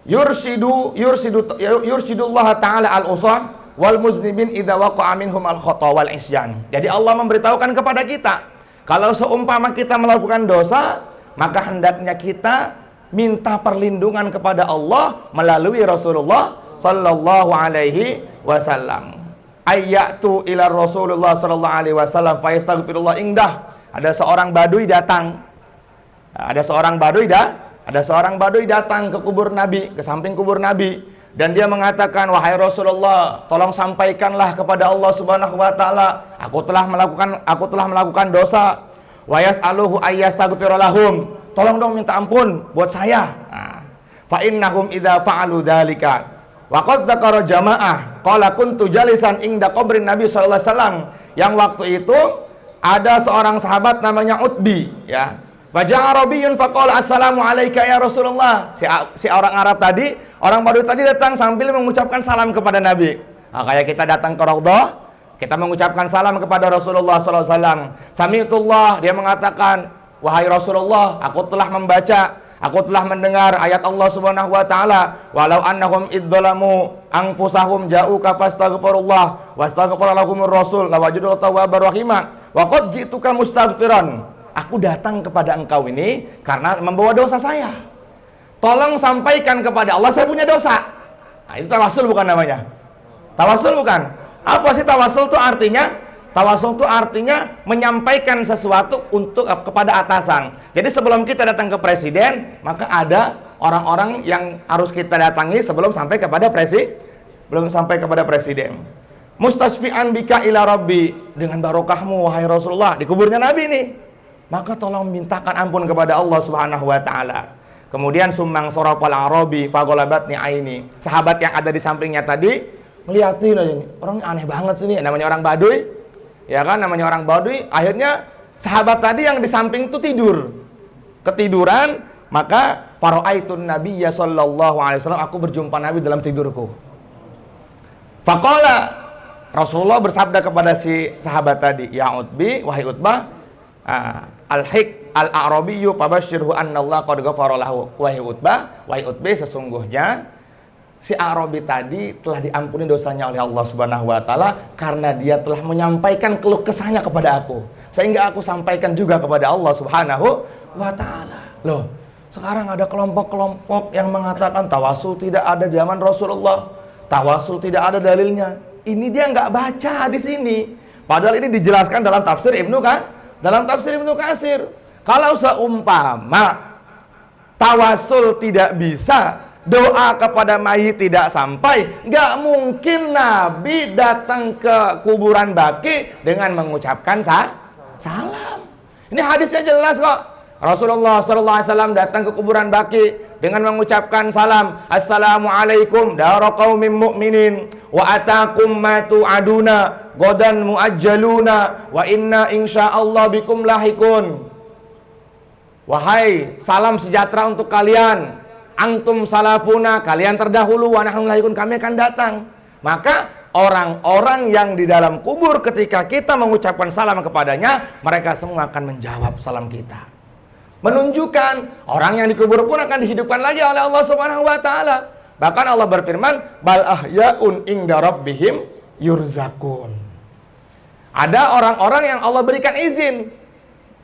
Yursidullah ta'ala al-usah wal muznimin idza waqa'a minhum al-khata wal isyan. Jadi Allah memberitahukan kepada kita, kalau seumpama kita melakukan dosa, maka hendaknya kita minta perlindungan kepada Allah melalui Rasulullah sallallahu alaihi wasallam. Ayyatu ila Rasulullah sallallahu alaihi wasallam fa yastaghfirullah indah. Ada seorang badui datang. Ada seorang badui datang ke kubur Nabi, ke samping kubur Nabi, dan dia mengatakan, wahai Rasulullah, tolong sampaikanlah kepada Allah Subhanahu wa taala, aku telah melakukan dosa. Wa yas'aluhu ayyastaghfira lahum. Tolong dong minta ampun buat saya. Fa innahum idza fa'alu dzalika. Wa qad dzakara jamaah qala kuntu jalisan inda qabrin Nabi sallallahu alaihi wasallam. Yang waktu itu ada seorang sahabat namanya Utbi, ya. Wajah Arabiyyun faqala assalamu alayka ya Rasulullah. Si orang Arab tadi, orang Badui tadi datang sambil mengucapkan salam kepada Nabi. Nah, kayak kita datang ke Raudhah, kita mengucapkan salam kepada Rasulullah sallallahu alaihi wasallam. Sami'tullah, dia mengatakan, wahai Rasulullah, aku telah mendengar ayat Allah Subhanahu wa taala, walau annahum idzalamu anfusahum ja'uka fastaghfirullah wastaghfara lahumur rasul lawajadullahu tawwabar rahima wa qad ji'tuka mustaghfiran. Aku datang kepada engkau ini karena membawa dosa saya. Tolong sampaikan kepada Allah saya punya dosa. Nah, itu tawasul bukan namanya? Tawasul bukan? Apa sih tawasul itu artinya? Tawasul itu artinya menyampaikan sesuatu kepada atasan. Jadi sebelum kita datang ke presiden, maka ada orang-orang yang harus kita datangi sebelum sampai kepada presiden. Mustasfi'an bika ila rabbi, dengan barokahmu wahai Rasulullah, di kuburnya Nabi nih. Maka tolong mintakan ampun kepada Allah Subhanahu wa taala. Kemudian summang sarafal arabi faghalabatni aini. Sahabat yang ada di sampingnya tadi ngeliatin aja nih. Orang aneh banget sih nih, namanya orang Baduy. Ya kan, namanya orang Baduy. Akhirnya sahabat tadi yang di samping itu ketiduran, maka faraaitun nabiyya sallallahu alaihi wasallam, aku berjumpa Nabi dalam tidurku. Faqala, Rasulullah bersabda kepada si sahabat tadi, ya Utbi, wahai Utbah, al-hik al-a'rabiyyu fabashshirhu annallaha qad ghafara lahu. Wahai Utbah, sesungguhnya si Arabi tadi telah diampuni dosanya oleh Allah Subhanahu wa taala karena dia telah menyampaikan keluh kesahnya kepada aku. Sehingga aku sampaikan juga kepada Allah Subhanahu wa taala. Loh, sekarang ada kelompok-kelompok yang mengatakan tawasul tidak ada di zaman Rasulullah. Tawasul tidak ada dalilnya. Ini dia nggak baca di sini. Padahal ini dijelaskan dalam tafsir Ibnu Katsir. Kalau seumpama tawasul tidak bisa, doa kepada mayit tidak sampai, nggak mungkin Nabi datang ke kuburan Baqi dengan mengucapkan salam. Ini hadisnya jelas kok. Rasulullah SAW datang ke kuburan Baqi dengan mengucapkan salam, assalamualaikum dara qaumin mu'minin wa atakum ma tu'aduna godan muajjaluna wa inna insyaallah bikum lahikun. Wahai salam sejahtera untuk kalian, antum salafuna, kalian terdahulu, wa nahnu lahikun, kami akan datang. Maka orang-orang yang di dalam kubur ketika kita mengucapkan salam kepadanya, mereka semua akan menjawab salam kita. menunjukkan orang yang dikubur pun akan dihidupkan lagi oleh Allah Subhanahu wa taala. Bahkan Allah berfirman, bal ahyaun inda rabbihim yurzakun. Ada orang-orang yang Allah berikan izin.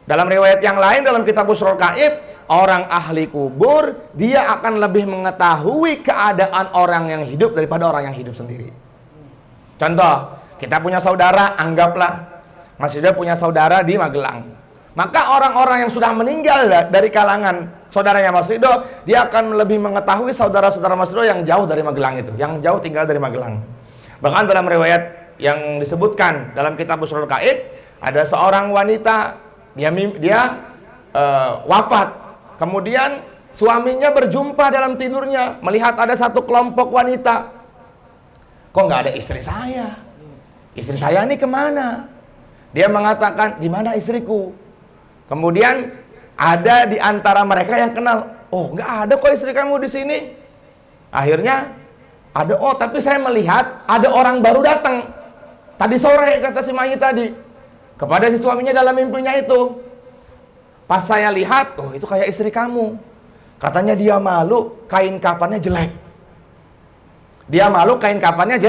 Dalam riwayat yang lain dalam kitab Ushul Gaib, orang ahli kubur dia akan lebih mengetahui keadaan orang yang hidup daripada orang yang hidup sendiri. Contoh, kita punya saudara, anggaplah Mas Ridho punya saudara di Magelang. Maka orang-orang yang sudah meninggal dari kalangan saudaranya Mas Ridho, dia akan lebih mengetahui saudara-saudara Mas Ridho yang jauh dari Magelang itu, yang jauh tinggal dari Magelang. Bahkan dalam riwayat yang disebutkan dalam kitab Ushul Gaib, ada seorang wanita, dia wafat. Kemudian suaminya berjumpa dalam tidurnya, melihat ada satu kelompok wanita. Kok nggak ada istri saya? Istri saya ini kemana? Dia mengatakan, di mana istriku? Kemudian ada di antara mereka yang kenal, oh nggak ada kok istri kamu di sini. Akhirnya ada, oh tapi saya melihat ada orang baru datang tadi sore, kata si mayit tadi kepada si suaminya dalam mimpinya itu. Pas saya lihat, oh itu kayak istri kamu. Katanya dia malu kain kafannya jelek. Dia malu kain kafannya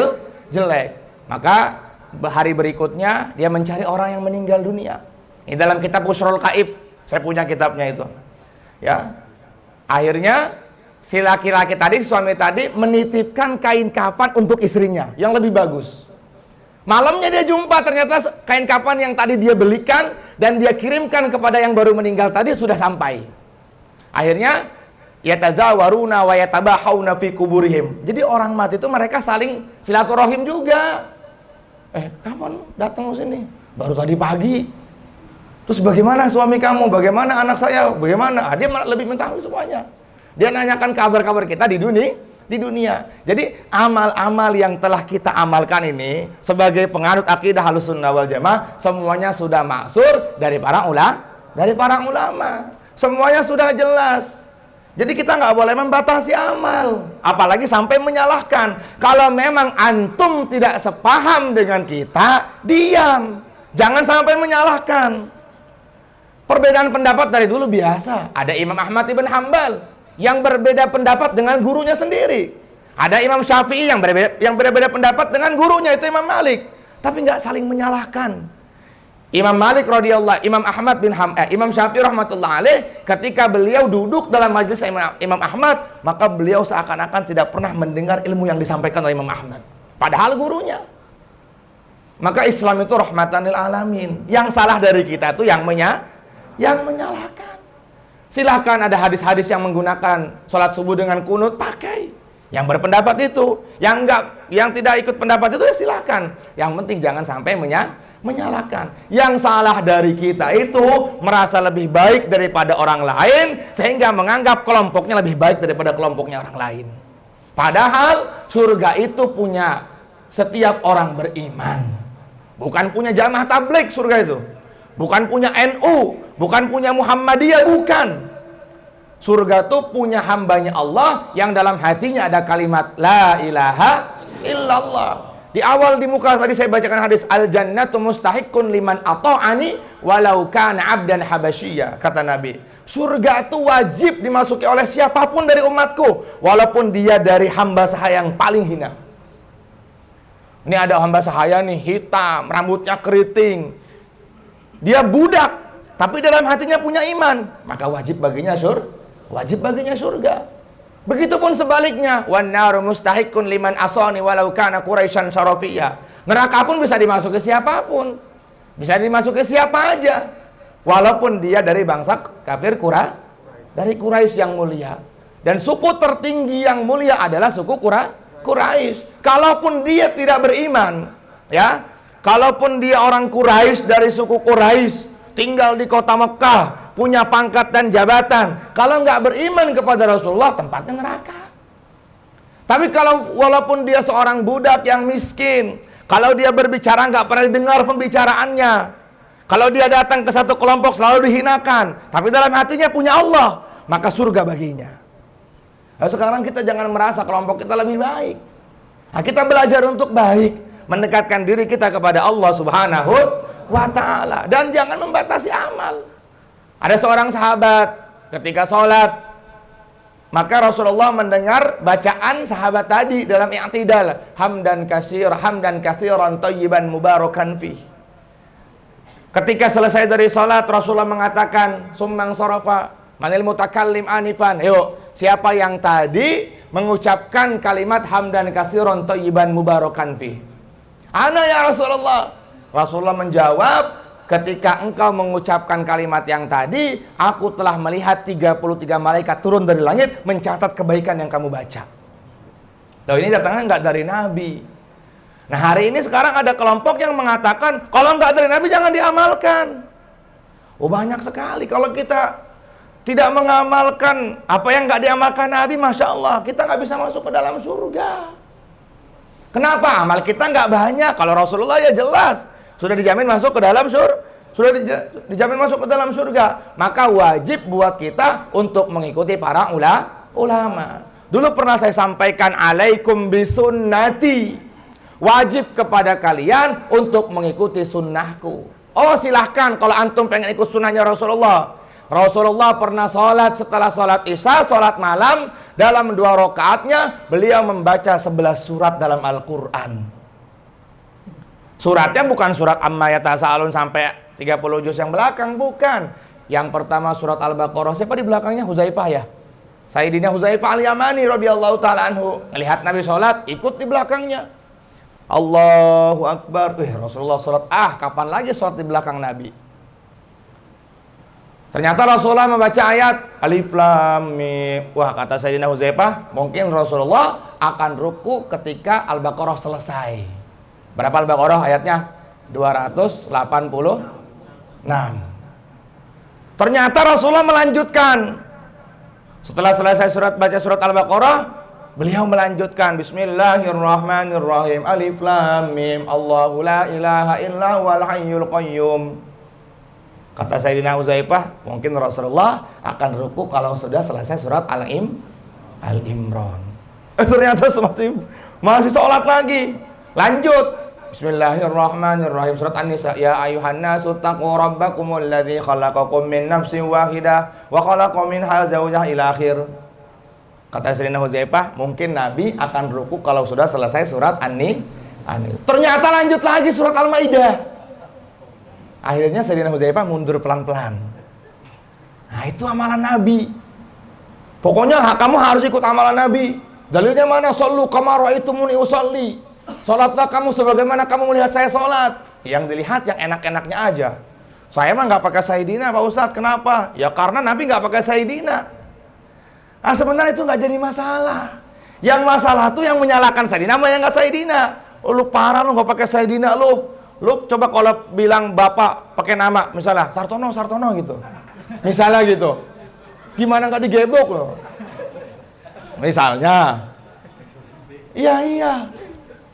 jelek. Maka hari berikutnya dia mencari orang yang meninggal dunia. Ini dalam kitab Ushul Gaib, saya punya kitabnya itu. Ya. Akhirnya si laki-laki tadi, si suami tadi menitipkan kain kafan untuk istrinya yang lebih bagus. Malamnya dia jumpa, ternyata kain kafan yang tadi dia belikan dan dia kirimkan kepada yang baru meninggal tadi sudah sampai. Akhirnya yatazawaruna wa yatabahawna fi kuburihim. Jadi orang mati itu mereka saling silaturahim juga. Kapan datang ke sini? Baru tadi pagi. Terus bagaimana suami kamu? Bagaimana anak saya? Bagaimana? Dia lebih mengetahui semuanya. Dia nanyakan kabar-kabar kita di dunia. Jadi amal-amal yang telah kita amalkan ini sebagai penganut akidah Ahlussunnah wal Jamaah semuanya sudah maksur dari para ulama. Semuanya sudah jelas. Jadi kita nggak boleh membatasi amal, apalagi sampai menyalahkan. Kalau memang antum tidak sepaham dengan kita, diam. Jangan sampai menyalahkan. Perbedaan pendapat dari dulu biasa. Ada Imam Ahmad ibn Hanbal yang berbeda pendapat dengan gurunya sendiri. Ada Imam Syafi'i yang berbeda pendapat dengan gurunya, itu Imam Malik. Tapi nggak saling menyalahkan. Imam Malik radhiyallahu, Imam Syafi'i rahmatullah alaih, ketika beliau duduk dalam majelis Imam Ahmad, maka beliau seakan-akan tidak pernah mendengar ilmu yang disampaikan oleh Imam Ahmad. Padahal gurunya. Maka Islam itu rahmatan lil alamin. Yang salah dari kita itu yang menyalahkan. Silahkan ada hadis-hadis yang menggunakan sholat subuh dengan kunut, pakai. Yang berpendapat itu, yang tidak ikut pendapat itu ya silahkan. Yang penting jangan sampai menyalahkan. Yang salah dari kita itu merasa lebih baik daripada orang lain, sehingga menganggap kelompoknya lebih baik daripada kelompoknya orang lain. Padahal surga itu punya setiap orang beriman. Bukan punya jamaah tabligh surga itu. Bukan punya NU, bukan punya Muhammadiyah, bukan. Surga itu punya hambanya Allah yang dalam hatinya ada kalimat La ilaha illallah. Di awal di muka tadi saya bacakan hadis Al-jannatu mustahiqqun liman ata'ani walau kana 'abdan habasyiyya, kata Nabi. Surga itu wajib dimasuki oleh siapapun dari umatku, walaupun dia dari hamba sahaya yang paling hina. Ini ada hamba sahaya nih, hitam, rambutnya keriting. Dia budak, tapi dalam hatinya punya iman, maka wajib baginya surga. Begitupun sebaliknya, wan naru mustahiqqun liman asani walau kana quraisyan syarafiyya. Neraka pun bisa dimasuki siapapun. Bisa dimasuki siapa aja. Walaupun dia dari bangsa kafir dari Quraisy yang mulia. Dan suku tertinggi yang mulia adalah suku Quraisy. Kalaupun dia tidak beriman, ya. Kalaupun dia orang Quraisy dari suku Quraisy, tinggal di kota Mekah, punya pangkat dan jabatan, kalau nggak beriman kepada Rasulullah, tempatnya neraka. Tapi walaupun dia seorang budak yang miskin, kalau dia berbicara nggak pernah didengar pembicaraannya, kalau dia datang ke satu kelompok selalu dihinakan, tapi dalam hatinya punya Allah, maka surga baginya. Nah, sekarang kita jangan merasa kelompok kita lebih baik. Nah, kita belajar untuk baik, mendekatkan diri kita kepada Allah Subhanahu wa ta'ala, dan jangan membatasi amal. Ada seorang sahabat ketika sholat, maka Rasulullah mendengar bacaan sahabat tadi dalam i'tidal, hamdan katsiran thayyiban mubarakan fi. Ketika selesai dari sholat, Rasulullah mengatakan, summang sarafa manil mutakallim anifan. Yuk, siapa yang tadi mengucapkan kalimat hamdan katsiran thayyiban mubarakan fi? Ana ya Rasulullah. Rasulullah menjawab, ketika engkau mengucapkan kalimat yang tadi, aku telah melihat 33 malaikat turun dari langit mencatat kebaikan yang kamu baca. Loh, ini datangnya nggak dari Nabi. Nah, hari ini sekarang ada kelompok yang mengatakan kalau nggak dari Nabi jangan diamalkan. Oh, banyak sekali. Kalau kita tidak mengamalkan apa yang nggak diamalkan Nabi, Masya Allah, kita nggak bisa masuk ke dalam surga. Kenapa? Amal kita nggak banyak. Kalau Rasulullah ya jelas sudah dijamin masuk ke dalam surga, sudah dijamin masuk ke dalam surga. Maka wajib buat kita untuk mengikuti para ulama. Dulu pernah saya sampaikan, alaikum bisunnati. Wajib kepada kalian untuk mengikuti sunnahku. Oh, silahkan kalau antum pengen ikut sunnahnya Rasulullah. Rasulullah pernah sholat setelah sholat isya, sholat malam. Dalam 2 rakaatnya beliau membaca 11 surat dalam Al-Quran. Suratnya bukan surat Amma Yatasa'alun sampai 30 juz yang belakang, bukan. Yang pertama surat Al-Baqarah. Siapa di belakangnya? Huzaifah ya? Sayyidina Huzaifah Al-Yamani radhiyallahu ta'ala anhu. Melihat Nabi sholat, ikut di belakangnya. Allahu Akbar. Rasulullah sholat. Kapan lagi sholat di belakang Nabi? Ternyata Rasulullah membaca ayat Alif Lam Mim. Wah, kata Sayyidina Huzaifah, mungkin Rasulullah akan ruku ketika Al-Baqarah selesai. Berapa Al-Baqarah ayatnya? 286. Ternyata Rasulullah melanjutkan. Setelah selesai baca surat Al-Baqarah, beliau melanjutkan Bismillahirrahmanirrahim. Alif Lam Mim. Allahu la ilaha illa huwal hayyul qayyum. Kata Sayyidina Huzaifah, mungkin Rasulullah akan ruku kalau sudah selesai surat Al-Imran. Ternyata masih sholat lagi. Lanjut. Bismillahirrahmanirrahim. Surat An-Nisa. Ya ayuhan nasu taqu rabbakumul ladzi khalaqakum min nafsin wahidah wa khalaqa minha zawjaha ila akhir. Kata Sayyidina Huzaifah, mungkin Nabi akan ruku kalau sudah selesai surat An-Nisa. Ternyata lanjut lagi surat Al-Maidah. Akhirnya Sayyidina Huzaifah mundur pelan-pelan. Nah, itu amalan Nabi. Pokoknya kamu harus ikut amalan Nabi. Dalilnya mana? Shallu kama ra'aitumuni usolli. Salatlah kamu sebagaimana kamu melihat saya salat. Yang dilihat yang enak-enaknya aja. Saya mah nggak pakai Sayyidina, Pak Ustadz. Kenapa? Ya karena Nabi nggak pakai Sayyidina. Nah, sebenarnya itu nggak jadi masalah. Yang masalah tuh yang menyalahkan Sayyidina sama yang nggak Sayyidina. Oh, lu parah lu nggak pakai Sayyidina lu. Lu coba kalau bilang bapak pakai nama, misalnya Sartono gitu. Misalnya gitu. Gimana nggak digebok loh? Misalnya. Iya.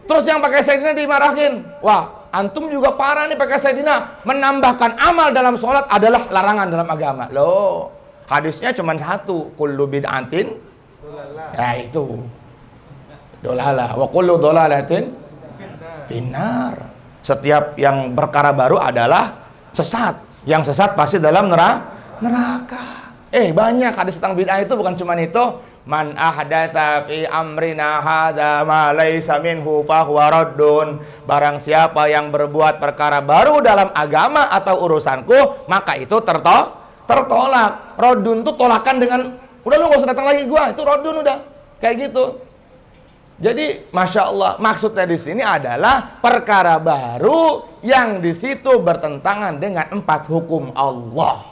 Terus yang pakai Sayyidina dimarahin. Wah, antum juga parah nih pakai Sayyidina. Menambahkan amal dalam sholat adalah larangan dalam agama. Loh, hadisnya cuma satu. Kullu bid'atin. Ya itu. Dolalah. Wa kullu dolalatin finnar. Setiap yang perkara baru adalah sesat. Yang sesat pasti dalam neraka. Banyak hadis tentang bid'ah itu, bukan cuma itu. Man ahdatsa fi amrina hadza ma laisa minhu fa huwa raddun. Barang siapa yang berbuat perkara baru dalam agama atau urusanku, maka itu tertolak. Raddun itu tolakan dengan udah lu enggak usah datang lagi gua, itu raddun udah. Kayak gitu. Jadi, Masya Allah, maksudnya di sini adalah perkara baru yang di situ bertentangan dengan 4 hukum Allah.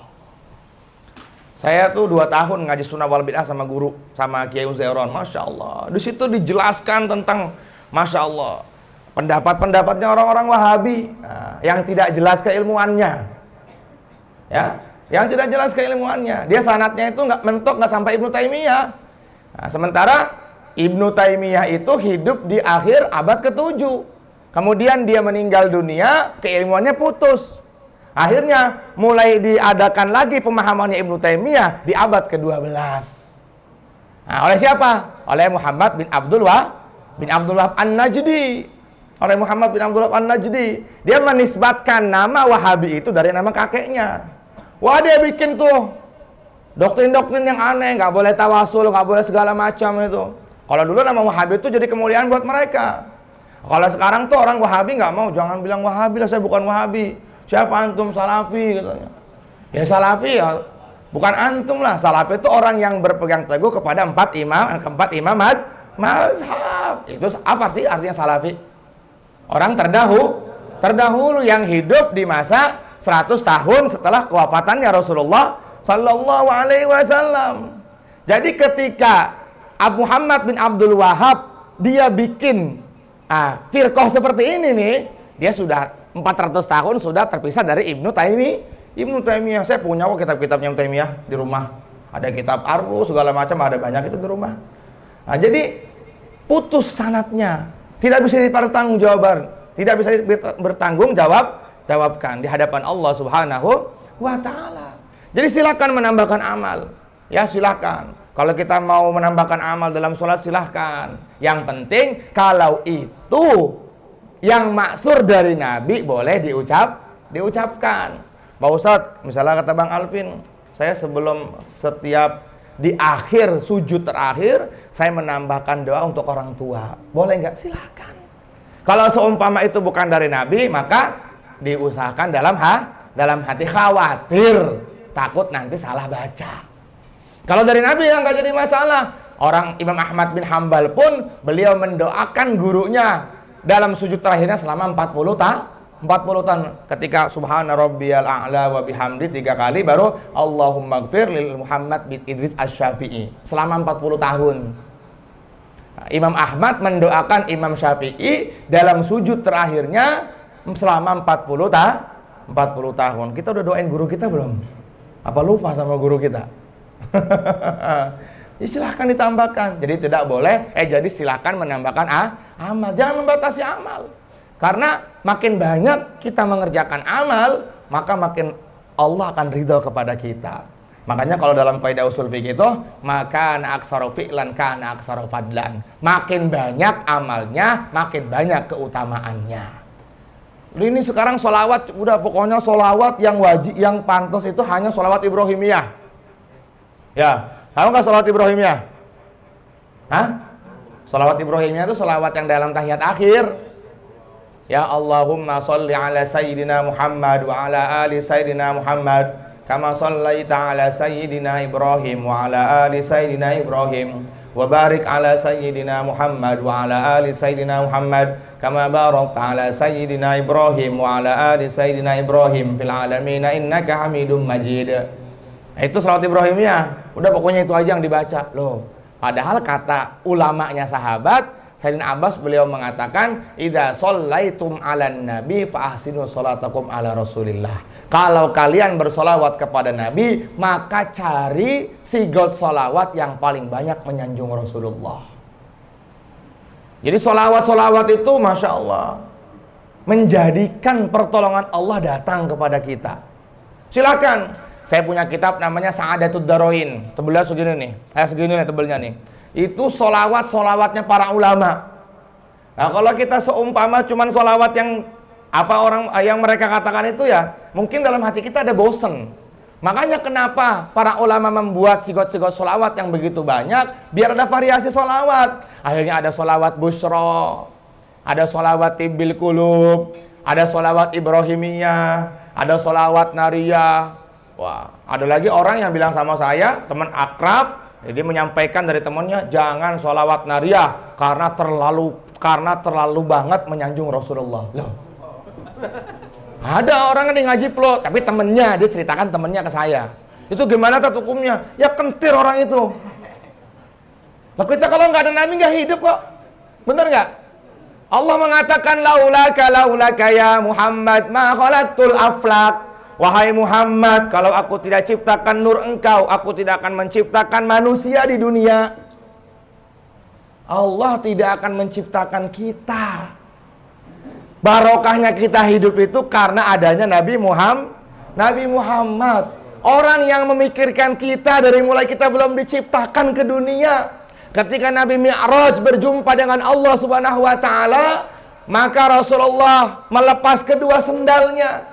Saya tuh 2 tahun ngaji sunnah wal bid'ah sama guru, sama Kiai Uzairon. Masya Allah, di situ dijelaskan tentang, Masya Allah, pendapat-pendapatnya orang-orang Wahabi, yang tidak jelas keilmuannya. Ya, yang tidak jelas keilmuannya. Dia sanadnya itu nggak mentok, nggak sampai Ibnu Taimiyah. Nah, sementara Ibnu Taimiyah itu hidup di akhir abad ke-7. Kemudian dia meninggal dunia, keilmuannya putus. Akhirnya mulai diadakan lagi pemahamannya Ibnu Taimiyah di abad ke-12. Nah, oleh siapa? Oleh Muhammad bin Abdul Wahab An-Najdi. Oleh Muhammad bin Abdul Wahab An-Najdi. Dia menisbatkan nama Wahabi itu dari nama kakeknya. Wah, dia bikin tuh doktrin-doktrin yang aneh, nggak boleh tawasul, nggak boleh segala macam itu. Kalau dulu nama Wahabi itu jadi kemuliaan buat mereka. Kalau sekarang tuh orang Wahabi nggak mau, jangan bilang Wahabi lah, saya bukan Wahabi. Siapa antum? Salafi katanya. Ya Salafi ya bukan antum lah. Salafi itu orang yang berpegang teguh kepada empat imam mazhab. Itu apa sih artinya Salafi? Orang terdahulu yang hidup di masa 100 tahun setelah kewafatannya Rasulullah Sallallahu Alaihi Wasallam. Jadi ketika Abu Muhammad bin Abdul Wahab dia bikin firqah seperti ini nih, dia sudah 400 tahun sudah terpisah dari Ibnu Taimiyah. Saya punya kok kitab-kitabnya Ibnu Taimiyah di rumah. Ada kitab Arru segala macam, ada banyak itu di rumah. Nah, jadi putus sanadnya, tidak bisa dipertanggungjawabkan, tidak bisa bertanggungjawabkan di hadapan Allah Subhanahu wa taala. Jadi silakan menambahkan amal. Ya silakan. Kalau kita mau menambahkan amal dalam sholat silahkan. Yang penting kalau itu yang maksur dari Nabi boleh diucapkan. Pak Ustadz, misalnya kata Bang Alvin, saya sebelum setiap di akhir sujud terakhir saya menambahkan doa untuk orang tua. Boleh nggak? Silahkan. Kalau seumpama itu bukan dari Nabi, maka diusahakan dalam hati, khawatir takut nanti salah baca. Kalau dari Nabi yang nggak jadi masalah. Orang Imam Ahmad bin Hambal pun beliau mendoakan gurunya dalam sujud terakhirnya selama 40 tahun. Ketika subhana rabbiyal a'la wa bihamdi 3 kali, baru Allahumma gfir lil Muhammad bin Idris Asy-Syafi'i selama 40 tahun. Imam Ahmad mendoakan Imam Syafi'i dalam sujud terakhirnya selama 40 tahun. Kita udah doain guru kita belum? Apa lupa sama guru kita? Ya silahkan ditambahkan. Jadi tidak boleh, jadi silakan menambahkan amal. Jangan membatasi amal. Karena makin banyak kita mengerjakan amal, maka makin Allah akan ridho kepada kita. Makanya kalau dalam kaidah usul fikih itu, maka aksaru fi'lan kana aksaru fadlan. Makin banyak amalnya, makin banyak keutamaannya. Ini sekarang sholawat, udah pokoknya sholawat yang wajib, yang pantas itu hanya sholawat Ibrahimiyah. Ya, tahu nggak sholawat Ibrahimiyah? Sholawat Ibrahimiyah itu sholawat yang dalam tahiyat akhir. Ya Allahumma sholli ala Sayyidina Muhammad wa ala ali Sayyidina Muhammad kama shallaita ala Sayyidina Ibrahim wa ala ali Sayyidina Ibrahim wa barik ala Sayyidina Muhammad wa ala ali Sayyidina Muhammad kama barakta ala Sayyidina Ibrahim wa ala ali Sayyidina Ibrahim fil alamin innaka Hamidum Majid. Itu sholawat Ibrahimiyah. Udah pokoknya itu aja yang dibaca. Loh, padahal kata ulamanya sahabat Sayyidina Abbas beliau mengatakan, "Idza shallaitum 'alan nabi fa ahsinu sholatakum 'ala Rasulillah." Kalau kalian bersolawat kepada Nabi, maka cari sigot solawat yang paling banyak menyanjung Rasulullah. Jadi solawat-solawat itu Masya Allah menjadikan pertolongan Allah datang kepada kita. Silakan. Saya punya kitab namanya Sa'adatud Darain. Tebelnya segini nih. Segini nih tebelnya nih. Itu solawatnya para ulama. Nah, kalau kita seumpama cuman solawat yang orang yang mereka katakan itu ya, mungkin dalam hati kita ada bosen. Makanya kenapa para ulama membuat sigot-sigot solawat yang begitu banyak, biar ada variasi solawat. Akhirnya ada solawat Busyra, ada solawat Tibil Qulub, ada solawat Ibrahimiyah, ada solawat Nariyah. Wah, ada lagi orang yang bilang sama saya, teman akrab, jadi menyampaikan dari temannya, jangan sholawat nariyah karena terlalu banget menyanjung Rasulullah. Loh. Ada orang yang ngaji plo, tapi temennya, dia ceritakan temennya ke saya. Itu gimana tuh hukumnya? Ya kentir orang itu. Lah kita kalau nggak ada Nabi nggak hidup kok. Bener nggak? Allah mengatakan laulaka ya Muhammad ma khalaqtul aflaq. Wahai Muhammad, kalau aku tidak ciptakan nur engkau, aku tidak akan menciptakan manusia di dunia. Allah tidak akan menciptakan kita. Barokahnya kita hidup itu karena adanya Nabi Muhammad. Orang yang memikirkan kita dari mulai kita belum diciptakan ke dunia. Ketika Nabi Mi'raj berjumpa dengan Allah Subhanahu wa taala, maka Rasulullah melepas kedua sendalnya.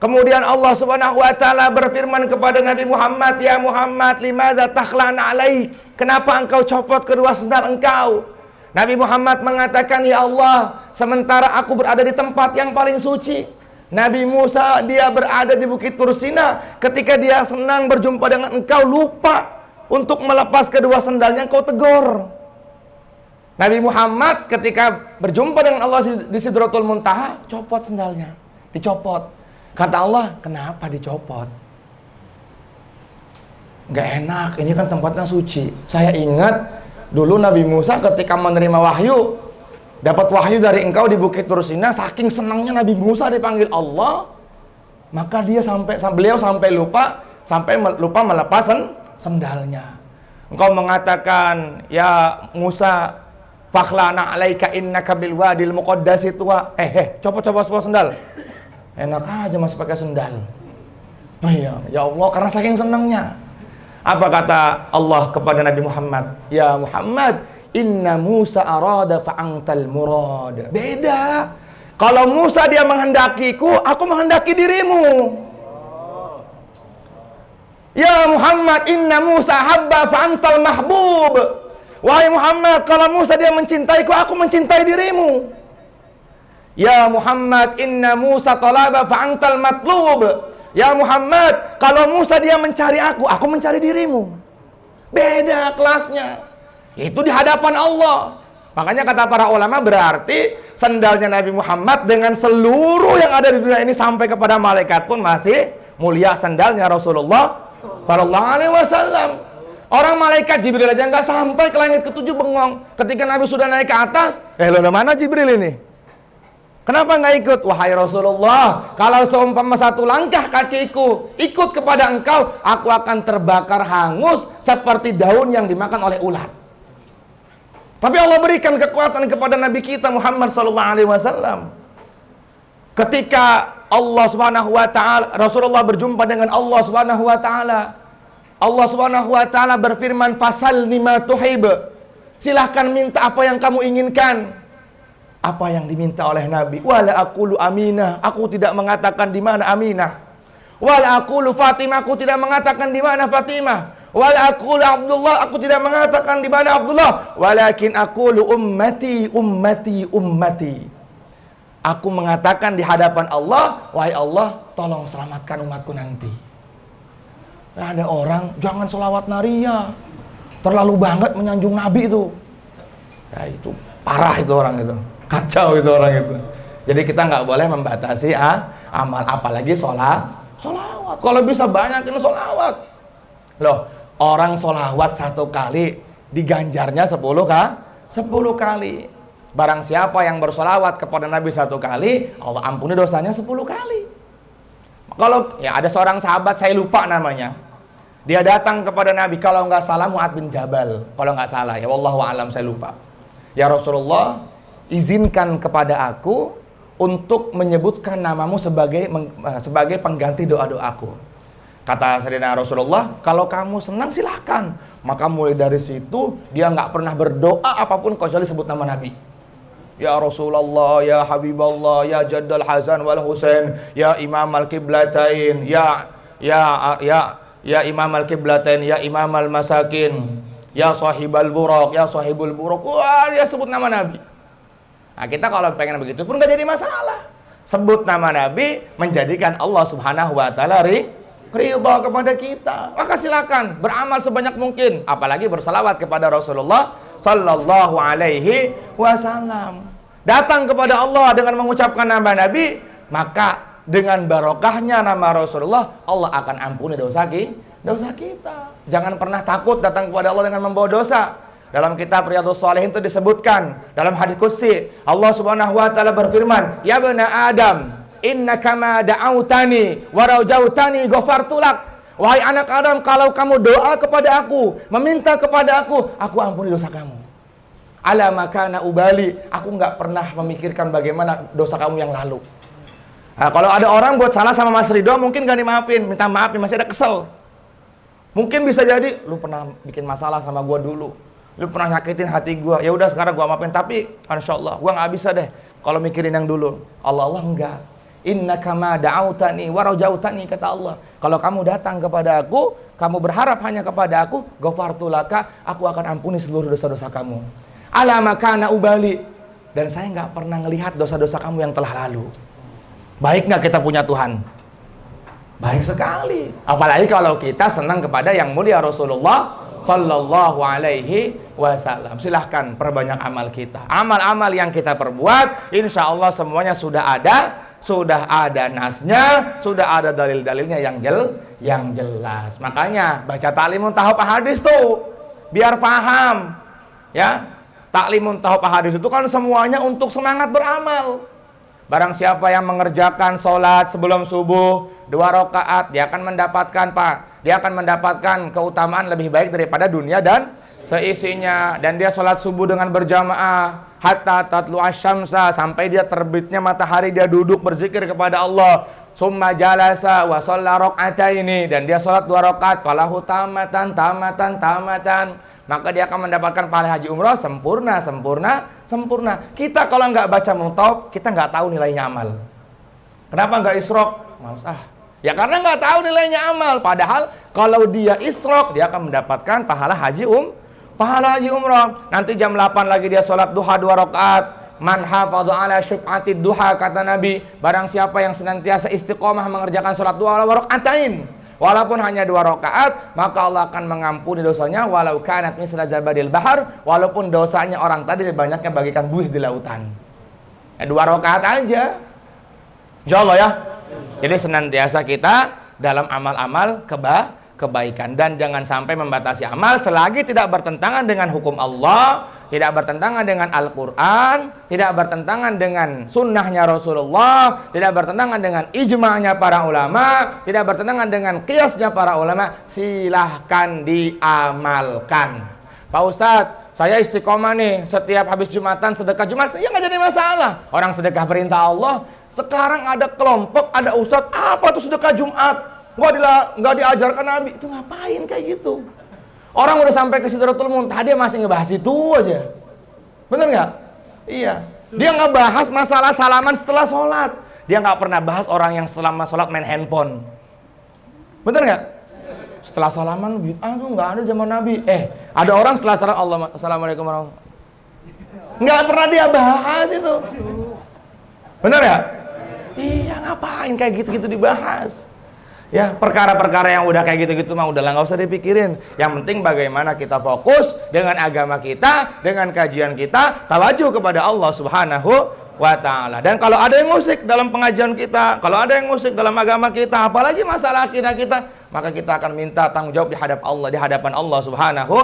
Kemudian Allah Subhanahu wa taala berfirman kepada Nabi Muhammad, "Ya Muhammad, limadza takhla'na 'alaik?" Kenapa engkau copot kedua sendal engkau? Nabi Muhammad mengatakan, "Ya Allah, sementara aku berada di tempat yang paling suci." Nabi Musa dia berada di Bukit Tursina, ketika dia senang berjumpa dengan engkau, lupa untuk melepas kedua sendalnya, engkau tegur. Nabi Muhammad ketika berjumpa dengan Allah di Sidratul Muntaha, copot sendalnya, dicopot. Kata Allah, kenapa dicopot? Gak enak, ini kan tempatnya suci. Saya ingat dulu Nabi Musa ketika menerima wahyu, dapat wahyu dari engkau di Bukit Tursina, saking senangnya Nabi Musa dipanggil Allah, maka beliau sampai lupa melepas sendalnya. Engkau mengatakan, "Ya Musa, fakhla'na 'alaika innaka bil wadil muqaddasi tuwa." Copot sendal. Enak aja masih pakai sendal. Oh iya, ya Allah, karena saking senangnya. Apa kata Allah kepada Nabi Muhammad? "Ya Muhammad, inna Musa arada fa'antal murad." Beda. Kalau Musa dia menghendakiku, aku menghendaki dirimu. "Ya Muhammad, inna Musa habba fa'antal mahbub." Wahai Muhammad, kalau Musa dia mencintaiku, aku mencintai dirimu. "Ya Muhammad, inna Musa talaba fa'antal matlub." Ya Muhammad, kalau Musa dia mencari aku mencari dirimu. Beda kelasnya. Itu di hadapan Allah. Makanya kata para ulama, berarti sendalnya Nabi Muhammad dengan seluruh yang ada di dunia ini sampai kepada malaikat pun masih mulia sendalnya Rasulullah sallallahu alaihi wasallam. Orang malaikat Jibril aja nggak sampai ke langit ketujuh bengong. Ketika Nabi sudah naik ke atas, lo mana Jibril ini? Kenapa nggak ikut? Wahai Rasulullah, kalau seumpama satu langkah kakiku ikut kepada engkau, aku akan terbakar hangus seperti daun yang dimakan oleh ulat. Tapi Allah berikan kekuatan kepada Nabi kita Muhammad sallallahu alaihi wasallam. Ketika Allah Subhanahu wa taala, Rasulullah berjumpa dengan Allah Subhanahu wa taala. Allah Subhanahu wa taala berfirman, "Fasalni ma tuhib." Silahkan minta apa yang kamu inginkan. Apa yang diminta oleh Nabi? "Wala aqulu Aminah." Aku tidak mengatakan di mana Aminah. "Wala aqulu Fatimah." Aku tidak mengatakan di mana Fatimah. "Wala aqulu Abdullah." Aku tidak mengatakan di mana Abdullah. "Walakin aqulu ummati, ummati, ummati." Aku mengatakan di hadapan Allah, "Wahai Allah, tolong selamatkan umatku nanti." Nah, ada orang jangan selawat naria, terlalu banget menyanjung Nabi itu. Ya itu parah itu orang itu. Kacau itu orang itu. Jadi kita nggak boleh membatasi amal, apalagi solawat. Kalau bisa banyakin solawat. Loh, orang solawat 1 kali diganjarnya 10 kali. Barang siapa yang bersolawat kepada Nabi 1 kali, Allah ampuni dosanya 10 kali. Kalau ya ada seorang sahabat, saya lupa namanya, dia datang kepada Nabi, kalau nggak salah Mu'adz bin Jabal, kalau nggak salah ya, wallahu a'lam, saya lupa. "Ya Rasulullah, izinkan kepada aku untuk menyebutkan namamu sebagai pengganti doa-doaku." Kata Sayyidina Rasulullah, "Kalau kamu senang silahkan." Maka mulai dari situ dia nggak pernah berdoa apapun kecuali sebut nama Nabi. "Ya Rasulullah, ya Habiballah, ya Jaddal Hasan wal Husain, ya Imam al-Qiblatain, ya Imam al-Qiblatain, ya Imam al-Masakin, ya Sahibal Buraq, ya Sahibul Buraq." Wah, dia sebut nama Nabi. Nah, kita kalau pengen begitu pun gak jadi masalah. Sebut nama Nabi menjadikan Allah Subhanahu wa taala ridha kepada kita. Maka silakan beramal sebanyak mungkin, apalagi bersalawat kepada Rasulullah sallallahu alaihi wasallam. Datang kepada Allah dengan mengucapkan nama Nabi, maka dengan barokahnya nama Rasulullah, Allah akan ampuni dosa kita. Jangan pernah takut datang kepada Allah dengan membawa dosa. Dalam kitab Riyadhus Shalihin itu disebutkan dalam hadis qudsi, Allah Subhanahu wa taala berfirman, "Ya bani Adam, innaka ma da'autani wa rajautani ghafartu lak." Wahai anak Adam, kalau kamu doa kepada aku, meminta kepada aku ampuni dosa kamu. Ala makana ubali, aku nggak pernah memikirkan bagaimana dosa kamu yang lalu. Nah, kalau ada orang buat salah sama Mas Ridho, mungkin gak dimaafin, minta maaf, masih ada kesel. Mungkin bisa jadi, lu pernah bikin masalah sama gua dulu, lu pernah nyakitin hati gua, ya udah sekarang gua maafin, tapi insya Allah gua nggak bisa deh kalau mikirin yang dulu. Allah enggak. Innaka ma da'autani wa rajautani, kata Allah. Kalau kamu datang kepada aku, kamu berharap hanya kepada aku, ghafartu laka, aku akan ampuni seluruh dosa-dosa kamu. Ala makana ubali, dan saya nggak pernah ngelihat dosa-dosa kamu yang telah lalu. Baik nggak kita punya Tuhan? Baik sekali. Apalagi kalau kita senang kepada yang mulia Rasulullah Sallallahu Alaihi Wasallam. Silahkan perbanyak amal kita. Amal-amal yang kita perbuat, insya Allah semuanya sudah ada nasnya, sudah ada dalil-dalilnya yang jelas. Makanya baca Ta'limun Tahap Ahadits tuh biar paham, ya. Ta'limun Tahap Ahadits itu kan semuanya untuk semangat beramal. Barang siapa yang mengerjakan sholat sebelum subuh 2 rakaat, dia akan mendapatkan keutamaan lebih baik daripada dunia dan seisinya. Dan dia sholat subuh dengan berjamaah hatta tatlu asyamsa, sampai dia terbitnya matahari, dia duduk berzikir kepada Allah. Summa jalasa wa shalla raka'ataini, dan dia sholat 2 rakaat, falahu tamatan. Maka dia akan mendapatkan pahala haji umrah sempurna. Kita kalau nggak baca Muntahab, kita nggak tahu nilainya amal. Kenapa nggak isrok? Males ya karena nggak tahu nilainya amal. Padahal kalau dia isrok, dia akan mendapatkan pahala haji umrah. Nanti jam 8 lagi dia sholat duha 2 rakaat. Man hafadhu ala syuf'atid duha, kata Nabi, barang siapa yang senantiasa istiqomah mengerjakan sholat 2 rakaatain, walaupun hanya 2 rakaat, maka Allah akan mengampuni dosanya walau kanat misla zabadil bahar, walaupun dosanya orang tadi banyaknya bagikan buih di lautan. 2 rakaat aja, insyaallah ya. Jadi senantiasa kita dalam amal-amal kebaikan, dan jangan sampai membatasi amal selagi tidak bertentangan dengan hukum Allah, tidak bertentangan dengan Al-Quran, tidak bertentangan dengan sunnahnya Rasulullah, tidak bertentangan dengan ijma'nya para ulama, tidak bertentangan dengan qiyasnya para ulama. Silahkan diamalkan. Pak Ustadz, saya istiqomah nih, setiap habis Jumatan sedekah Jumat, ya nggak jadi masalah. Orang sedekah perintah Allah. Sekarang ada kelompok, ada ustadz, apa tuh sedekah Jumat? Nggak diajarkan Nabi. Itu ngapain kayak gitu? Orang udah sampai ke Sidratul Muntaha, dia masih ngebahas itu aja. Bener nggak? Iya. Dia nggak bahas masalah salaman setelah sholat. Dia nggak pernah bahas orang yang selama sholat main handphone. Bener nggak? Setelah salaman, tuh nggak ada zaman Nabi. Ada orang setelah salam, Assalamualaikum warahmatullahi wabarakatuh. Nggak pernah dia bahas itu. Bener ya? Iya, ngapain kayak gitu-gitu dibahas? Ya, perkara-perkara yang udah kayak gitu-gitu mah udahlah, nggak usah dipikirin. Yang penting bagaimana kita fokus dengan agama kita, dengan kajian kita, tawajuh kepada Allah Subhanahu wa Ta'ala. Dan kalau ada yang musik dalam pengajian kita, kalau ada yang musik dalam agama kita, apalagi masalah akidah kita, maka kita akan minta tanggung jawab di hadapan Allah Subhanahu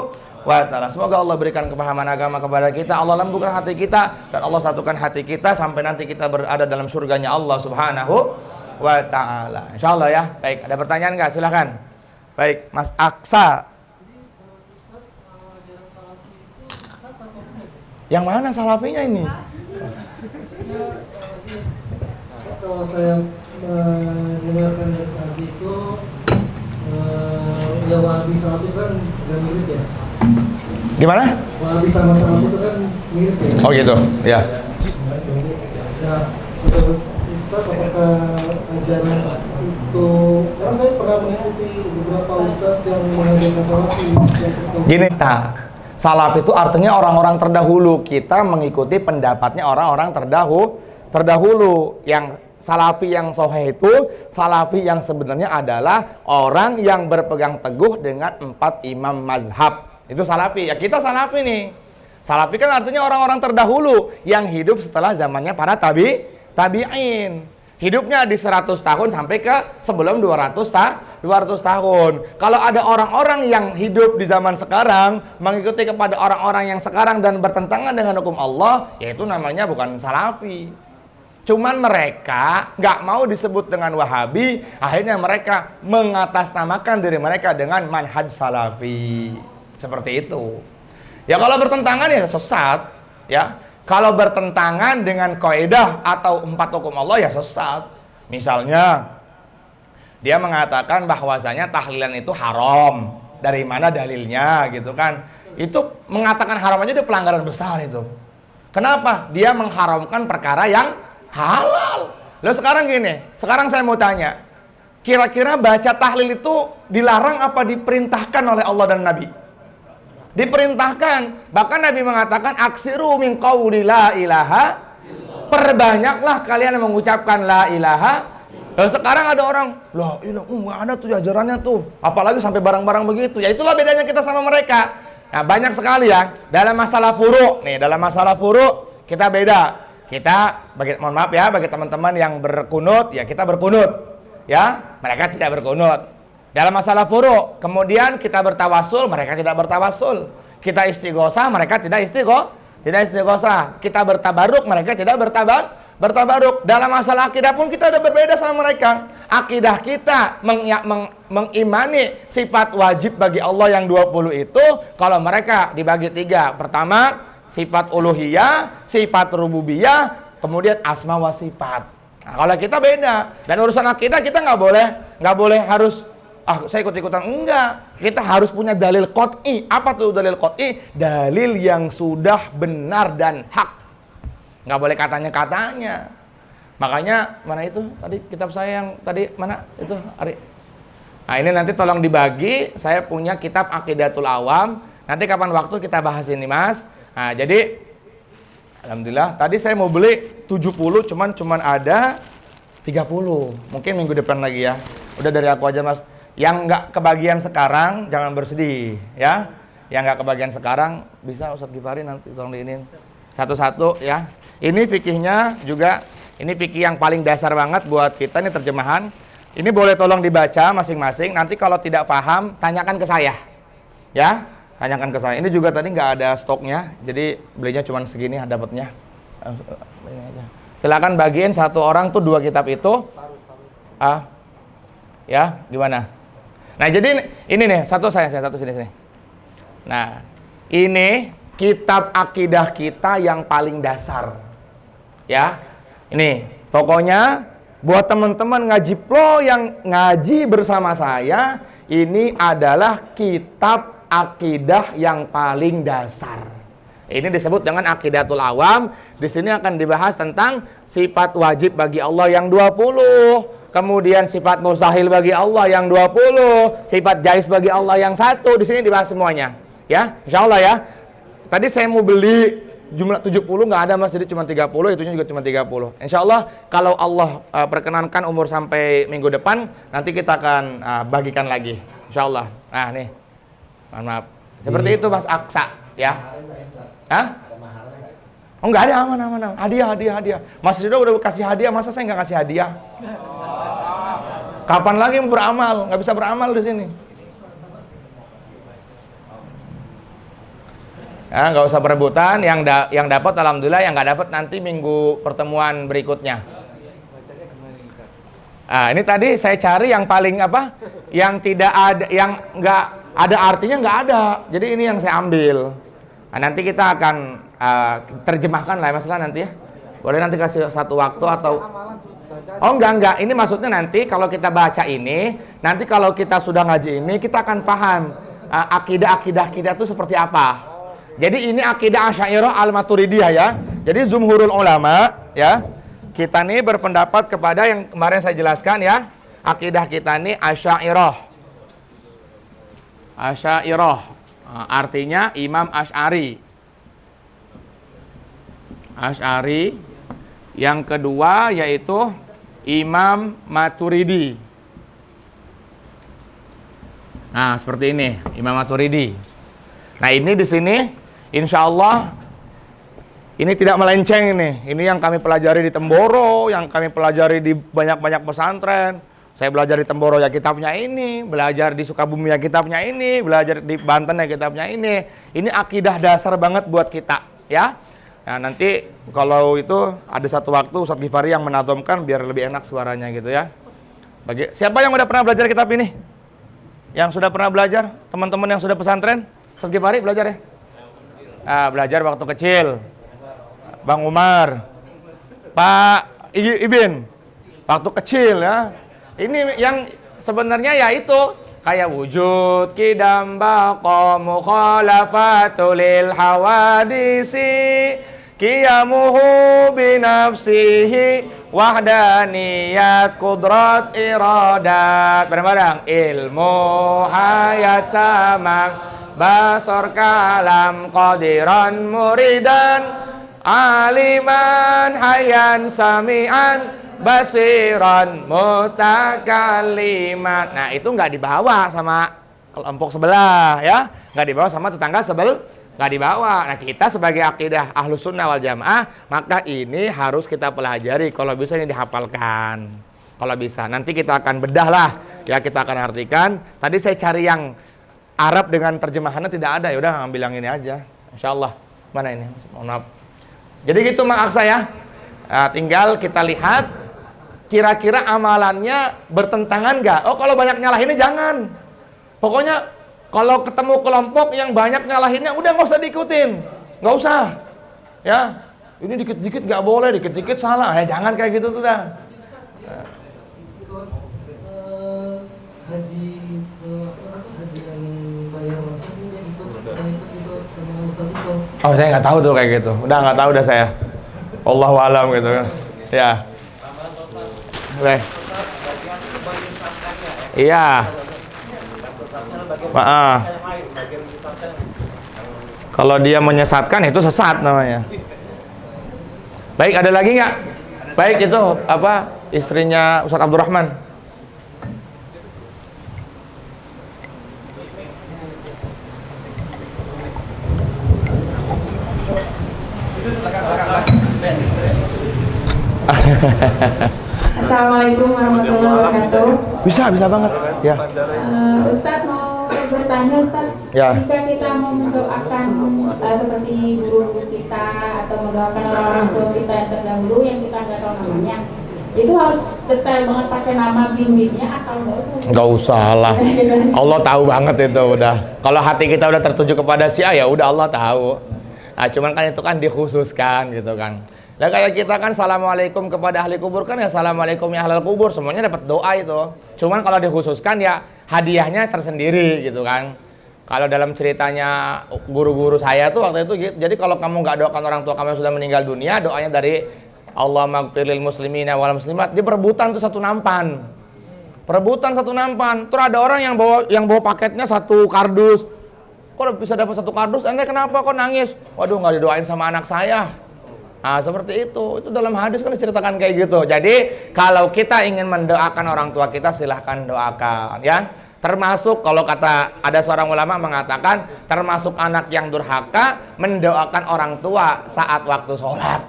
wa Ta'ala. Semoga Allah berikan kepahaman agama kepada kita, Allah lembutkan hati kita, dan Allah satukan hati kita sampai nanti kita berada dalam surganya Allah Subhanahu wa Ta'ala. Insyaallah ya. Baik, ada pertanyaan nggak? Silahkan. Baik, Mas Aksa. Yang mana salafinya ini? Kalau saya mendengarkan dari tadi itu, ya Wahabi Salafi kan gak mirip ya? Gimana? Wahabi sama Salafi itu kan mirip ya? Oh gitu, ya. Nah, Ustaz, apakah ajaran itu, karena saya pernah mengikuti beberapa Ustaz yang mengajarkan Salafi. Gini, Salaf itu artinya orang-orang terdahulu. Kita mengikuti pendapatnya orang-orang terdahulu. Yang Salafi yang sahih itu, Salafi yang sebenarnya adalah orang yang berpegang teguh dengan 4 imam mazhab. Itu Salafi. Ya kita Salafi nih. Salafi kan artinya orang-orang terdahulu yang hidup setelah zamannya para tabi'in. Hidupnya di 100 tahun sampai ke sebelum 200 tahun. Kalau ada orang-orang yang hidup di zaman sekarang mengikuti kepada orang-orang yang sekarang dan bertentangan dengan hukum Allah, yaitu namanya bukan Salafi. Cuman mereka nggak mau disebut dengan Wahabi, akhirnya mereka mengatasnamakan diri mereka dengan manhaj Salafi. Seperti itu. Ya kalau bertentangan ya sesat, ya. Kalau bertentangan dengan kaidah atau 4 hukum Allah ya sesat. Misalnya dia mengatakan bahwasanya tahlilan itu haram. Dari mana dalilnya gitu kan? Itu mengatakan haram aja itu pelanggaran besar itu. Kenapa? Dia mengharamkan perkara yang halal. Lalu sekarang gini, sekarang saya mau tanya, kira-kira baca tahlil itu dilarang apa diperintahkan oleh Allah dan Nabi? Diperintahkan. Bahkan Nabi mengatakan, aksiru min qawli la ilaha, perbanyaklah kalian yang mengucapkan la ilaha. Lalu sekarang ada orang, loh, nggak ada tuh ajarannya tuh, apalagi sampai barang-barang begitu. Ya itulah bedanya kita sama mereka. Nah, banyak sekali ya dalam masalah furu'. Nih, dalam masalah furu' kita beda. Kita mohon maaf ya, bagi teman-teman yang berkunut, ya kita berkunut. Ya, mereka tidak berkunut. Dalam masalah furu', kemudian kita bertawasul, mereka tidak bertawasul. Kita istighosah, mereka tidak istighosah. Kita bertabaruk, mereka tidak bertabaruk. Dalam masalah akidah pun kita ada berbeda sama mereka. Akidah kita mengimani sifat wajib bagi Allah yang 20 itu, kalau mereka dibagi 3. Pertama, sifat uluhiyah, sifat rububiyah, kemudian asma wa sifat. Nah, kalau kita beda. Dan urusan akidah kita nggak boleh harus saya ikut-ikutan, enggak. Kita harus punya dalil qot'i. Apa tuh dalil qot'i? Dalil yang sudah benar dan hak. Nggak boleh katanya. Makanya mana itu tadi kitab saya yang tadi mana itu Ari? Nah, ini nanti tolong dibagi. Saya punya kitab Aqidatul Awam. Nanti kapan waktu kita bahas ini, Mas. Nah, jadi alhamdulillah tadi saya mau beli 70 cuman ada 30. Mungkin minggu depan lagi ya. Udah dari aku aja, Mas. Yang nggak kebagian sekarang jangan bersedih ya. Yang nggak kebagian sekarang bisa Ustadz Gifari nanti tolong diinin satu-satu ya. Ini fikihnya juga, ini fikih yang paling dasar banget buat kita, ini terjemahan. Ini boleh tolong dibaca masing-masing. Nanti kalau tidak paham tanyakan ke saya ya. Tanyakan ke saya. Ini juga tadi nggak ada stoknya, jadi belinya cuma segini dapatnya. Silakan bagiin satu orang tuh 2 kitab itu. Ya, gimana? Nah, jadi ini nih, satu sini. Nah, ini kitab akidah kita yang paling dasar. Ya. Ini, pokoknya buat teman-teman ngaji pro yang ngaji bersama saya, ini adalah kitab akidah yang paling dasar. Ini disebut dengan Aqidatul Awam. Di sini akan dibahas tentang sifat wajib bagi Allah yang 20. Kemudian sifat mustahil bagi Allah yang 20, sifat jais bagi Allah yang 1. Di sini dibahas semuanya. Ya, insyaallah ya. Tadi saya mau beli jumlah 70 nggak ada, Mas, jadi cuma 30, itunya juga cuma 30. Insyaallah kalau Allah perkenankan umur sampai minggu depan, nanti kita akan bagikan lagi. Insyaallah. Nah, nih. Mohon maaf. Seperti itu, Mas Aksa, ya. Hah? Oh, nggak ada, aman. Hadiah. Mas Ridho udah kasih hadiah, masa saya nggak kasih hadiah? Kapan lagi mau beramal? Nggak bisa beramal di sini. Ya, nggak usah berebutan. Yang dapat alhamdulillah, yang nggak dapat nanti minggu pertemuan berikutnya. Ini tadi saya cari yang paling apa? Yang tidak ada, yang nggak ada artinya nggak ada. Jadi ini yang saya ambil. Nah, nanti kita akan terjemahkan lah masalah nanti ya. Boleh nanti kasih satu waktu atau oh enggak. Ini maksudnya nanti kalau kita baca ini, nanti kalau kita sudah ngaji ini, kita akan paham akidah kita itu seperti apa. Jadi ini akidah Asy'ariyah Al-Maturidiyah ya. Jadi jumhurul ulama ya. Kita nih berpendapat kepada yang kemarin saya jelaskan ya. Akidah kita nih Asy'ariyah. Artinya Imam Asy'ari. Yang kedua yaitu Imam Maturidi. Nah, seperti ini, Imam Maturidi. Nah, ini di sini insyaallah ini tidak melenceng ini. Ini yang kami pelajari di Temboro, yang kami pelajari di banyak-banyak pesantren. Saya belajar di Temboro ya kitabnya ini, belajar di Sukabumi ya kitabnya ini, belajar di Banten ya kitabnya ini. Ini akidah dasar banget buat kita, ya. Nah, nanti kalau itu ada satu waktu Ustadz Gifari yang menazamkan biar lebih enak suaranya gitu ya. Siapa yang udah pernah belajar kitab ini? Yang sudah pernah belajar? Teman-teman yang sudah pesantren? Ustadz Gifari belajar ya? Belajar waktu kecil. Bang Umar, Pak Ibin, waktu kecil ya. Ini yang sebenarnya ya itu kayak wujud kidam baqa mukhalafatul hawadisi qiyamuhu binafsihi wahdaniyat, kudrat, iradat. Bareng-bareng. Ilmu, hayat, samang, basar, kalam, qadiran, muridan, aliman, hayan, sami'an, basiran, mutakalliman. Nah, itu nggak dibawa sama kelompok sebelah ya, nggak dibawa sama tetangga sebelah, nggak dibawa. Nah, kita sebagai akidah Ahlus Sunnah wal Jamaah, maka ini harus kita pelajari. Kalau bisa ini dihafalkan. Kalau bisa, nanti kita akan bedah lah ya, kita akan artikan. Tadi saya cari yang Arab dengan terjemahannya tidak ada, ya udah ambil yang ini aja. Insyaallah. Mana ini? Mohon maaf. Jadi gitu Mak Aksa ya. Nah, tinggal kita lihat kira-kira amalannya bertentangan nggak? Oh, kalau banyak nyalahinnya jangan. Pokoknya kalau ketemu kelompok yang banyak nyalahinnya, udah nggak usah diikutin, nggak usah. Ya, ini dikit-dikit nggak boleh, dikit-dikit salah. Ya jangan kayak gitu tuh dah. Ikut haji yang bayar langsung ini ikut sama Ustadz itu. Oh, saya nggak tahu tuh kayak gitu. Udah nggak tahu dah saya. Allahu alam gitu. Ya. Oke. Iya. Kalau dia menyesatkan itu sesat namanya. Baik, ada lagi nggak? Baik, itu apa istrinya Ustadz Abdurrahman. Assalamualaikum warahmatullahi wabarakatuh. Bisa banget. Ya. Ustadz mau bertanya Ustadz, Ya. jika kita mau mendoakan seperti guru kita atau mendoakan orang-orang tua kita yang terdahulu yang kita nggak tahu namanya, itu harus detail banget pakai nama bimbingnya atau nggak usah? Nggak usah lah. Allah tahu banget itu udah. Kalau hati kita udah tertuju kepada si A, ya udah Allah tahu. Nah, cuman kan itu kan dikhususkan gitu kan. Nah, kayak kita kan assalamualaikum kepada ahli kubur kan ya assalamualaikum ya ahlal kubur, semuanya dapat doa itu. Cuman kalau dikhususkan ya hadiahnya tersendiri gitu kan. Kalau dalam ceritanya guru-guru saya tuh waktu itu gitu. Jadi kalau kamu nggak doakan orang tua kamu yang sudah meninggal dunia, doanya dari Allah maghfirlil muslimina wal muslimat, dia perebutan tuh satu nampan. Perebutan satu nampan. Terus ada orang yang bawa paketnya satu kardus. Kok bisa dapat satu kardus? Ente kenapa kok nangis? Waduh, nggak didoain sama anak saya. Nah, seperti itu dalam hadis kan diceritakan kayak gitu. Jadi kalau kita ingin mendoakan orang tua kita, silahkan doakan ya. Termasuk kalau kata ada seorang ulama mengatakan, termasuk anak yang durhaka mendoakan orang tua saat waktu sholat.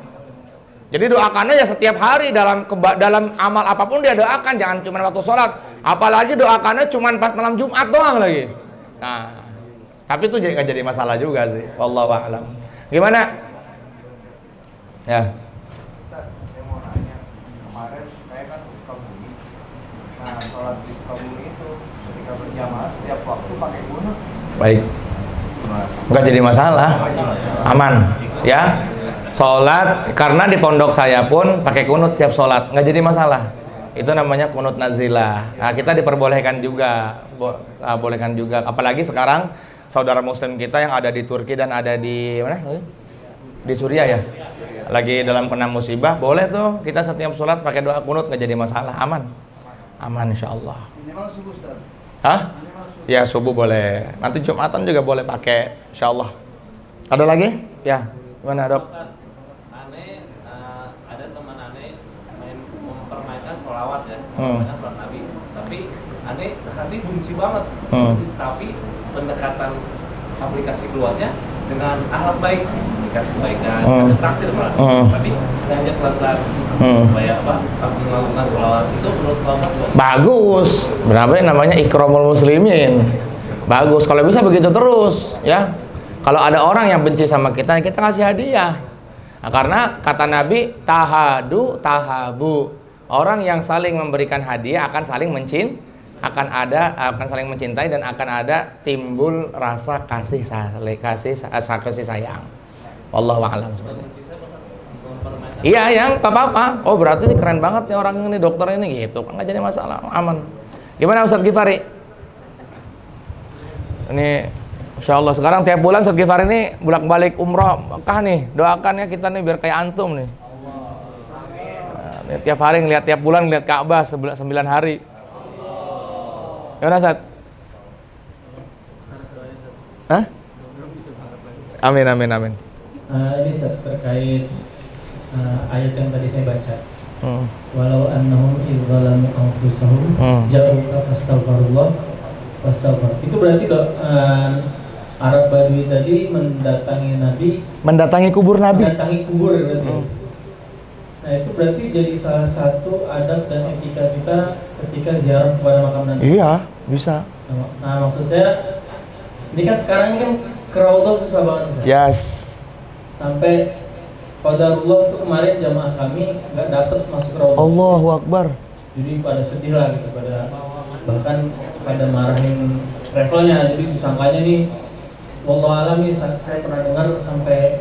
Jadi doakannya ya setiap hari dalam amal apapun dia doakan, jangan cuma waktu sholat. Apalagi doakannya cuma pas malam Jumat doang lagi. Nah, tapi itu nggak jadi masalah juga sih. Wallahu a'lam. Gimana? Ya. Ustaz, saya mau nanya. Kemarin saya kan ke Sukabumi. Nah, sholat di Sukabumi itu ketika berjamaah setiap waktu pakai kunut. Baik. Nggak jadi masalah. Aman. Ya. Sholat, karena di pondok saya pun pakai kunut tiap sholat. Nggak jadi masalah. Itu namanya kunut nazilah. Nah, kita diperbolehkan juga. Bolehkan juga. Apalagi sekarang saudara muslim kita yang ada di Turki dan ada di mana? Di Suriah ya. Lagi dalam kena musibah, boleh tuh kita setiap sholat pakai doa kunut, nggak jadi masalah, aman insya Allah. Minimal subuh Ustaz. Hah? Ya subuh boleh, nanti Jumatan juga boleh pakai, insya Allah. Ada lagi? Ya, gimana dok? Aneh, ada teman aneh mempermainkan sholawat ya, mempermainkan sholat Nabi. Tapi aneh hati benci banget. Tapi pendekatan aplikasi keluarnya dengan akhlak baik, dikasih kebaikan, ada traktir malah. Tapi hanya pelan-pelan supaya melakukan sholawat itu menurut Bapak bagus. Berapa namanya ikramul muslimin. Bagus kalau bisa begitu terus ya. Kalau ada orang yang benci sama kita kasih hadiah. Nah, karena kata Nabi tahadu tahabu. Orang yang saling memberikan hadiah akan saling akan saling mencintai dan akan ada timbul rasa kasih sayang. Wallahu a'lam. Iya, yang apa-apa. Oh, berarti ini keren banget nih orang ini, dokter ini gitu. Nggak jadi masalah, aman. Gimana Ustadz Gifari? Ini Insya Allah sekarang tiap bulan Ustadz Gifari ini bolak-balik umroh Mekah nih. Doakan ya kita nih biar kayak antum nih. Tiap hari ngeliat, tiap bulan ngeliat Ka'bah 9 hari. Gimana, Ustaz? Hah? Amin, amin, amin. Ini Ustaz, terkait ayat yang tadi saya baca. Walau annahum idzalamu anfusahum ja'uka fastaghfirullah fastaghfir. Itu berarti Arab Badui tadi mendatangi Nabi, Mendatangi kubur Nabi. mendatangi kubur berarti. Nah, itu berarti jadi salah satu adab dan etika kita ketika ziarah kepada makam Nabi. Iya, bisa. Nah, maksud saya ini kan sekarang kan ke Raudhah susah banget Ustaz. Yes. Sampai qadarullah itu kemarin jamaah kami nggak dapet masuk Raudhah. Allahu Akbar. Jadi pada sedih lah gitu, bahkan pada marahin travelnya. Jadi disangkanya nih, wallahu alam nih, saya pernah dengar sampai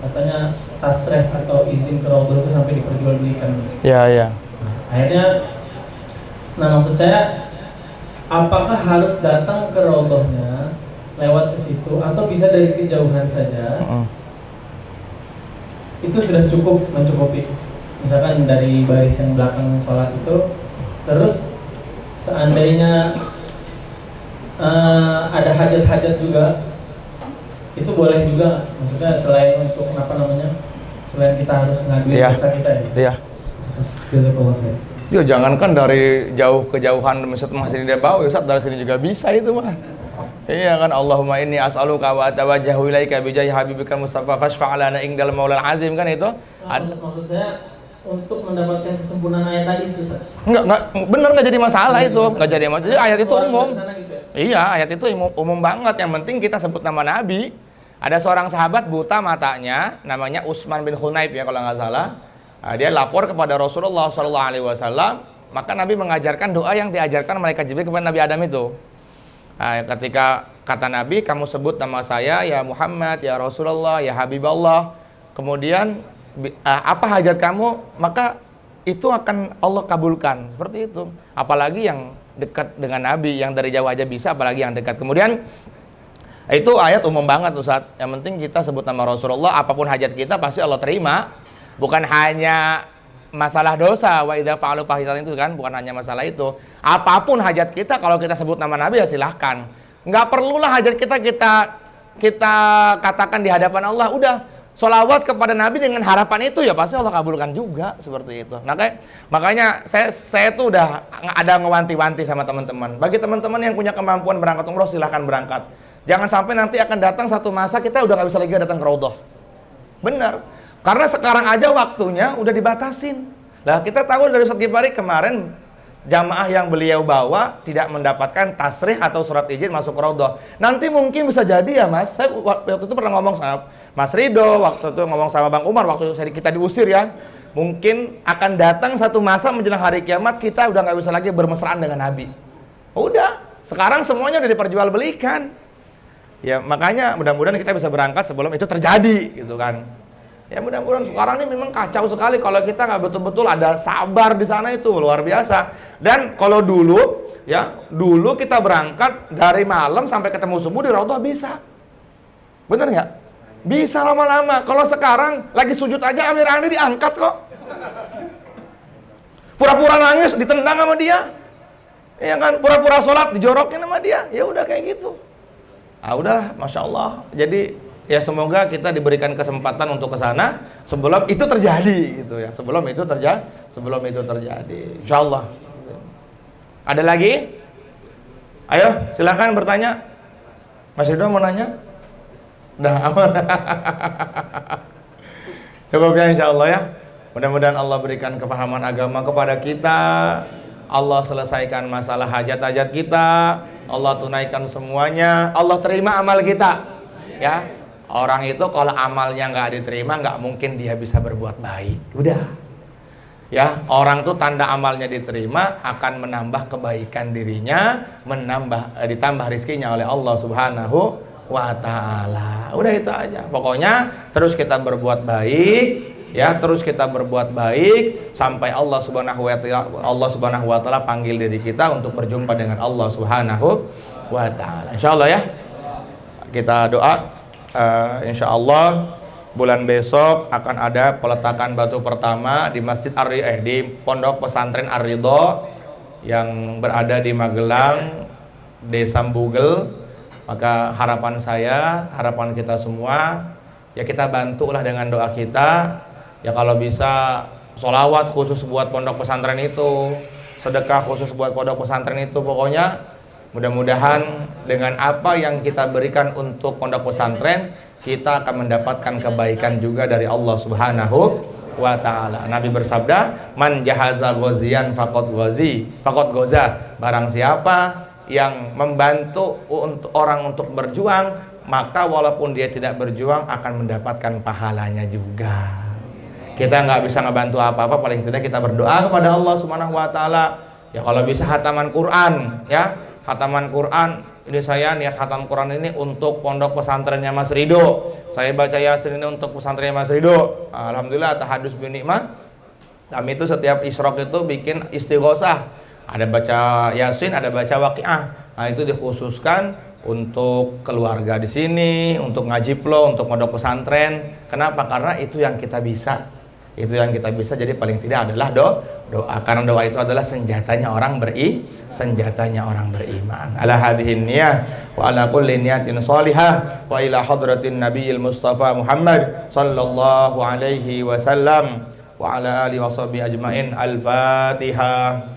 katanya tasreh atau izin ke Raudhah itu sampai diperjualbelikan. Iya, iya. Akhirnya, nah maksud saya, apakah harus datang ke Raudhahnya lewat ke situ atau bisa dari kejauhan saja? Itu sudah cukup mencukupi. Misalkan dari baris yang belakang sholat itu, terus seandainya ada hajat-hajat juga, itu boleh juga. Maksudnya selain untuk selain kita harus ngaduin dosa kita ya. Iya. Ya jangankan dari jauh kejauhan masjid Nabawi, Ustaz, dari sini juga bisa itu mah. Iya kan, Allahumma inni as'aluka wa atawajjahu ilaika bi jahi habibikal mustafa fashfa' lana indal maulal azim, kan itu. Maksud saya untuk mendapatkan kesempurnaan ayat tadi itu, Ustaz. Bener, nggak jadi masalah itu, nggak jadi masalah. Jadi ayat itu umum. Gitu ya? Iya, ayat itu umum banget. Yang penting kita sebut nama Nabi. Ada seorang sahabat buta matanya, namanya Utsman bin Hunayf ya kalau nggak salah. Dia lapor kepada Rasulullah SAW, maka Nabi mengajarkan doa yang diajarkan malaikat Jibril kepada Nabi Adam itu. Ketika kata Nabi, kamu sebut nama saya ya Muhammad, ya Rasulullah, ya Habiballah. Kemudian apa hajat kamu, maka itu akan Allah kabulkan. Seperti itu. Apalagi yang dekat dengan Nabi, yang dari jauh aja bisa, apalagi yang dekat. Kemudian itu ayat umum banget Ustaz. Yang penting kita sebut nama Rasulullah, apapun hajat kita pasti Allah terima. Bukan hanya masalah dosa, wa idza fa'alu fahishatan itu kan, bukan hanya masalah itu. Apapun hajat kita kalau kita sebut nama Nabi ya silahkan. Nggak perlulah hajat kita katakan di hadapan Allah. Udah sholawat kepada Nabi dengan harapan itu ya pasti Allah kabulkan juga, seperti itu. Makanya saya tuh udah ada ngewanti-wanti sama teman-teman. Bagi teman-teman yang punya kemampuan berangkat umroh silahkan berangkat. Jangan sampai nanti akan datang satu masa kita udah nggak bisa lagi datang ke Raudhah. Benar. Karena sekarang aja waktunya udah dibatasin. Lah kita tahu dari Ustaz Gifari kemarin jamaah yang beliau bawa tidak mendapatkan tasrih atau surat izin masuk ke Raudhah. Nanti mungkin bisa jadi ya Mas. Saya waktu itu pernah ngomong sama Mas Ridho, waktu itu ngomong sama Bang Umar waktu kita diusir ya. Mungkin akan datang satu masa menjelang hari kiamat kita udah nggak bisa lagi bermesraan dengan Nabi. Udah, sekarang semuanya udah diperjualbelikan. Ya makanya mudah-mudahan kita bisa berangkat sebelum itu terjadi gitu kan. Ya mudah-mudahan sekarang ini memang kacau sekali kalau kita nggak betul-betul ada sabar di sana, itu luar biasa. Dan kalau dulu kita berangkat dari malam sampai ketemu subuh di Raudhah bisa. Bener nggak? Bisa lama-lama. Kalau sekarang lagi sujud aja Amir Andi diangkat kok. Pura-pura nangis ditendang sama dia. Iya kan? Pura-pura sholat dijorokin sama dia. Ya udah kayak gitu. Udah, Masya Allah. Jadi ya semoga kita diberikan kesempatan untuk ke sana sebelum itu terjadi gitu ya. Sebelum itu terjadi. Insya Allah. Ada lagi? Ayo, silakan bertanya. Mas Ridho mau nanya? Udah aman. Cukup ya insya Allah ya. Mudah-mudahan Allah berikan kepahaman agama kepada kita. Allah selesaikan masalah hajat-hajat kita. Allah tunaikan semuanya. Allah terima amal kita. Ya, orang itu kalau amalnya nggak diterima, nggak mungkin dia bisa berbuat baik. Udah. Ya, orang tuh tanda amalnya diterima akan menambah kebaikan dirinya, ditambah rizkinya oleh Allah Subhanahu wa Ta'ala. Udah itu aja. Pokoknya terus kita berbuat baik. Ya, terus kita berbuat baik sampai Allah Subhanahu wa Ta'ala panggil diri kita untuk berjumpa dengan Allah Subhanahu wa Ta'ala. Insyaallah ya. Kita doa insyaallah bulan besok akan ada peletakan batu pertama di di Pondok Pesantren Ar-Ridho yang berada di Magelang, Desa Mbugel. Maka harapan saya, harapan kita semua, ya kita bantulah dengan doa kita. Ya kalau bisa sholawat khusus buat pondok pesantren itu, sedekah khusus buat pondok pesantren itu. Pokoknya mudah-mudahan dengan apa yang kita berikan untuk pondok pesantren, kita akan mendapatkan kebaikan juga dari Allah Subhanahu wa ta'ala. Nabi bersabda, man jahaza ghaziyan faqad goza. Barang siapa yang membantu untuk orang untuk berjuang, maka walaupun dia tidak berjuang akan mendapatkan pahalanya juga. Kita nggak bisa ngebantu apa-apa, paling tidak kita berdoa kepada Allah Subhanahu wa ta'ala. Ya kalau bisa hataman Quran, ya hataman Quran. Ini saya niat hatam Quran ini untuk pondok pesantrennya Mas Ridho. Saya baca Yasin ini untuk pesantrennya Mas Ridho. Alhamdulillah, tahadus bin nikmah. Kami itu setiap isyraq itu bikin istighosah. Ada baca Yasin, ada baca Waqiah. Nah, itu dikhususkan untuk keluarga di sini, untuk ngaji plo, untuk pondok pesantren. Kenapa? Karena itu yang kita bisa. Itu yang kita bisa, jadi paling tidak adalah doa. Karena doa itu adalah senjatanya orang beriman. Ala hadhihi niyah wa ala kulli niyatin shalihah wa ila hadratin nabiyil mustafa Muhammad sallallahu alaihi wasallam wa ala alihi washabihi ajmain. Al-Fatihah.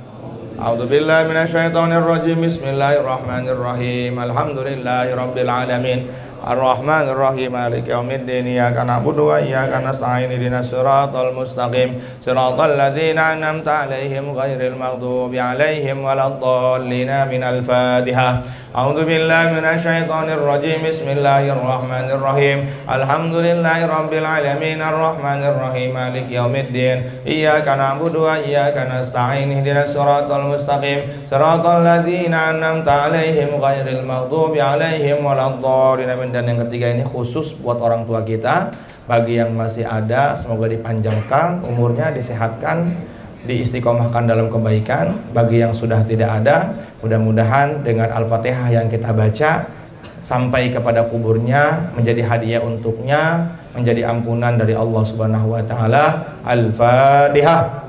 A'udzu billahi minasyaitonir rajim. Bismillahirrahmanirrahim. Alhamdulillahi rabbil alamin. Ar-Rahmanir Rahim. Maliki yaumiddin. Iyyaka na'budu wa iyyaka nasta'in. Ihdinas siratal mustaqim. Siratal ladzina an'amta 'alaihim ghairil maghdubi 'alaihim waladdallin. Minal Fatihah. A'udzu billahi minasyaitonir rajim. Bismillahirrahmanirrahim. Alhamdulillahi rabbil alamin. Ar-Rahmanir Rahim. Maliki yaumiddin. Iyyaka na'budu wa iyyaka nasta'in. Ihdinas siratal mustaqim. Siratal ladzina an'amta 'alaihim ghairil maghdubi 'alaihim waladdallin. Dan yang ketiga ini khusus buat orang tua kita. Bagi yang masih ada, semoga dipanjangkan umurnya, disehatkan, diistiqomahkan dalam kebaikan. Bagi yang sudah tidak ada, mudah-mudahan dengan Al-Fatihah yang kita baca sampai kepada kuburnya menjadi hadiah untuknya, menjadi ampunan dari Allah Subhanahu wa taala. Al-Fatihah.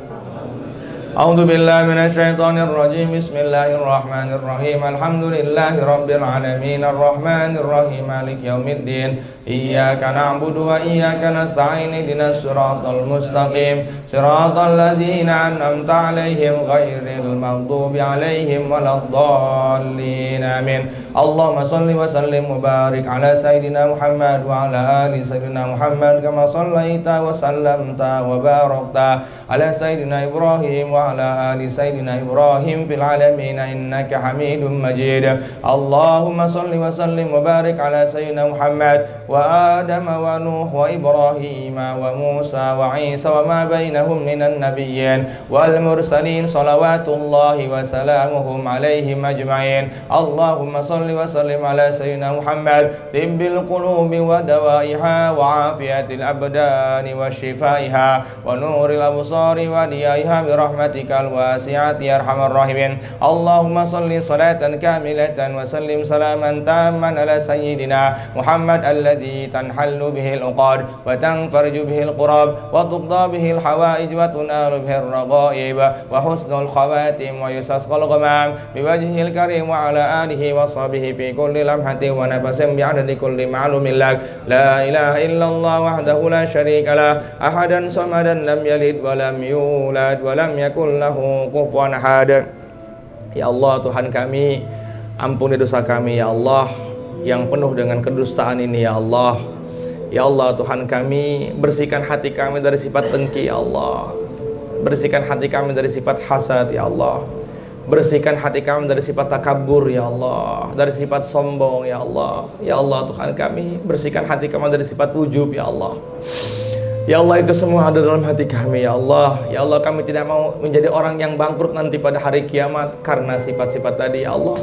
A'udzu billahi minasyaitonir rajim. Bismillahirrahmanirrahim. Alhamdulillahi rabbil alamin. Arrahmanir rahim. Maliki yaumiddin. Iyyaka na'budu wa iyyaka nasta'in. Ihdinas siratal mustaqim. Siratal ladzina an'amta 'alaihim ghairil maghdubi 'alaihim waladdallin. Amin. Allahumma shalli wa sallim wa barik ala sayidina Muhammad wa ala ali sayidina Muhammad kama shallaita wa sallamta wa barakta ala sayidina Ibrahim wa ala ali sayidina Ibrahim fil alamin innaka Hamidum Majid. Allahumma shalli wa sallim wa barik ala sayidina Muhammad wa Adam wa Nuh wa Ibrahim wa Musa wa Isa wa ma bainahum minan nabiyyin wal mursalin salawatullahi wa salamuhum alaihim ajma'in. Allahumma shalli wa sallim ala sayyidina Muhammad tibbil qulubi wa dawaiha wa afiyatil abdani wa shifaiha wa nuril absari wa diyaiha bi rahmatikal wasi'ati ya arhamar rahimin. Allahumma shalli salatan kamilatan wa sallim salaman tamman ala sayyidina Muhammad alladhi تنحل به العقد وتنفرج به القرب وتقضى به الحوائج وتنال به الرغائب وحسن الخواتم ويستسقى الغمام بوجهه الكريم وعلى آله وصحبه في كل لمحة ونفس بعدد كل معلوم لك لا إله إلا الله وحده لا شريك له أحدا صمدا لم يلد ولم يولد ولم يكن له كفوا أحد. Ya Allah, Tuhan kami, ampuni dosa kami ya Allah yang penuh dengan kedustaan ini ya Allah. Ya Allah, Tuhan kami, bersihkan hati kami dari sifat dengki ya Allah. Bersihkan hati kami dari sifat hasad ya Allah. Bersihkan hati kami dari sifat takabur ya Allah, dari sifat sombong ya Allah. Ya Allah, Tuhan kami, bersihkan hati kami dari sifat ujub ya Allah. Ya Allah, itu semua ada dalam hati kami ya Allah. Ya Allah, kami tidak mau menjadi orang yang bangkrut nanti pada hari kiamat karena sifat-sifat tadi ya Allah.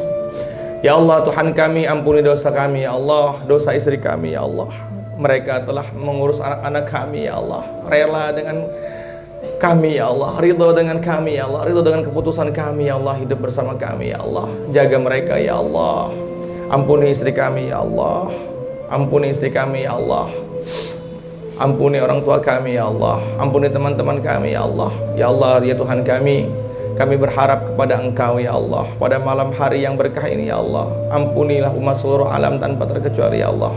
Ya Allah, Tuhan kami, ampuni dosa kami ya Allah, dosa istri kami ya Allah. Mereka telah mengurus anak-anak kami ya Allah, rela dengan kami ya Allah, ridho dengan kami ya Allah, ridho dengan keputusan kami ya Allah, hidup bersama kami ya Allah. Jaga mereka ya Allah. Ampuni istri kami ya Allah, ampuni istri kami ya Allah. Ampuni orang tua kami ya Allah, ampuni teman-teman kami ya Allah. Ya Allah, ya Tuhan kami berharap kepada Engkau ya Allah pada malam hari yang berkah ini ya Allah. Ampunilah umat seluruh alam tanpa terkecuali ya Allah.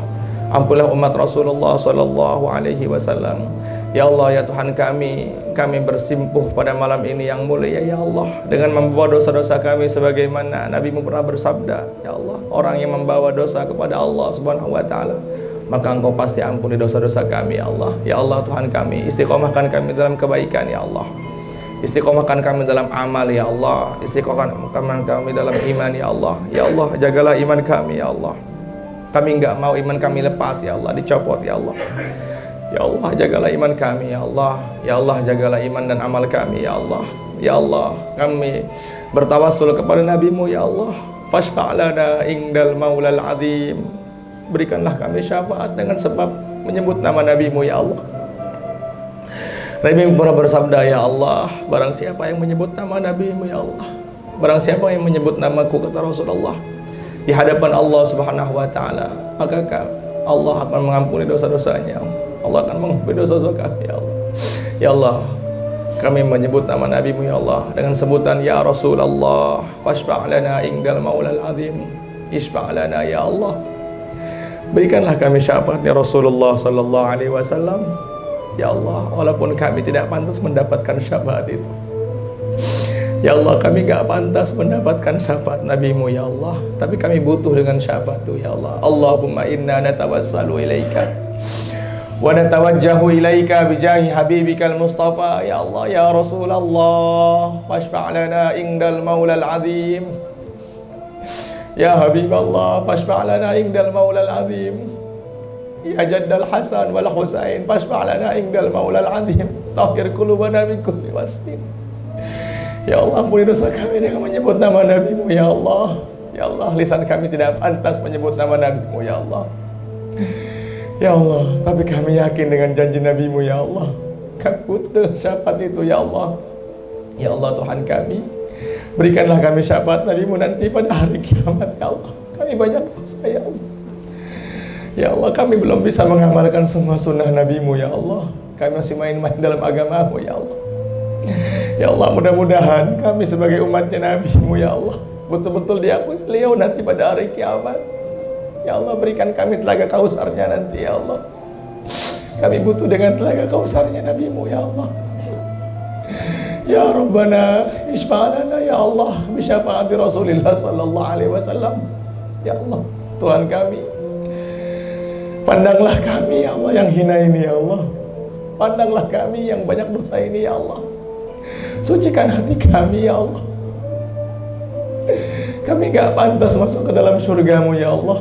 Ampunilah umat Rasulullah sallallahu alaihi wasallam. Ya Allah, ya Tuhan kami bersimpuh pada malam ini yang mulia ya Allah dengan membawa dosa-dosa kami sebagaimana Nabi-Mu pernah bersabda ya Allah, orang yang membawa dosa kepada Allah Subhanahu wa taala maka Engkau pasti ampuni dosa-dosa kami ya Allah. Ya Allah, Tuhan kami, istiqomahkan kami dalam kebaikan ya Allah. Istiqomahkan kami dalam amal ya Allah. Istiqomahkan kami dalam iman ya Allah. Ya Allah, jagalah iman kami ya Allah. Kami enggak mau iman kami lepas ya Allah, dicopot ya Allah. Ya Allah, jagalah iman kami ya Allah. Ya Allah, jagalah iman dan amal kami ya Allah. Ya Allah, kami bertawassul kepada Nabi-Mu ya Allah. Fashfa' lana indal maulal azim. Berikanlah kami syafaat dengan sebab menyebut nama Nabi-Mu ya Allah. Nabi-Mu pernah bersabda ya Allah, barang siapa yang menyebut nama Nabi-Mu ya Allah, barang siapa yang menyebut namaku, kata Rasulullah, di hadapan Allah Subhanahu wa taala, maka Allah akan mengampuni dosa-dosanya. Allah akan mengampuni dosa-dosa kami ya Allah. Ya Allah, kami menyebut nama Nabi-Mu ya Allah dengan sebutan ya Rasulullah, fashfa' lana indal maulal azim. Isfa' lana ya Allah. Berikanlah kami syafaatnya Rasulullah sallallahu alaihi wasallam. Ya Allah, walaupun kami tidak pantas mendapatkan syafaat itu. Ya Allah, kami gak pantas mendapatkan syafaat Nabi-Mu ya Allah, tapi kami butuh dengan syafaat itu ya Allah. Allahumma inna natawassalu ilaika wa natawajjahu ilaika bijahi habibikal mustafa. Ya Allah, ya Rasulullah, fashfa' lana indal maulal azim. Ya Habiballah, fashfa' lana indal maulal azim. Ya Jaddal Hasan wal Husain, fashfa' lana indal maulal azim. Tahhir qulubana min kulli wasfin. Ya Allah, ampuni dosa kami dengan menyebut nama Nabi-Mu ya Allah. Ya Allah, lisan kami tidak pantas menyebut nama Nabi-Mu ya Allah. Ya Allah, tapi kami yakin dengan janji Nabi-Mu ya Allah. Kami butuh syafaat itu ya Allah. Ya Allah, Tuhan kami, berikanlah kami syafaat Nabi-Mu nanti pada hari kiamat ya Allah. Kami banyak dosa ya Allah. Ya Allah, kami belum bisa mengamalkan semua sunnah Nabi-Mu ya Allah. Kami masih main-main dalam agama-Mu ya Allah. Ya Allah, mudah-mudahan kami sebagai umatnya Nabi-Mu ya Allah betul-betul diakui beliau nanti pada hari kiamat. Ya Allah, berikan kami telaga kausarnya nanti ya Allah. Kami butuh dengan telaga kausarnya Nabi-Mu ya Allah. Ya Rabbana isfa'lana ya Allah bisyafaati Rasulillah sallallahu alaihi wasallam. Ya Allah, Tuhan kami, pandanglah kami ya Allah yang hina ini ya Allah. Pandanglah kami yang banyak dosa ini ya Allah. Sucikan hati kami ya Allah. Kami gak pantas masuk ke dalam surga-Mu ya Allah,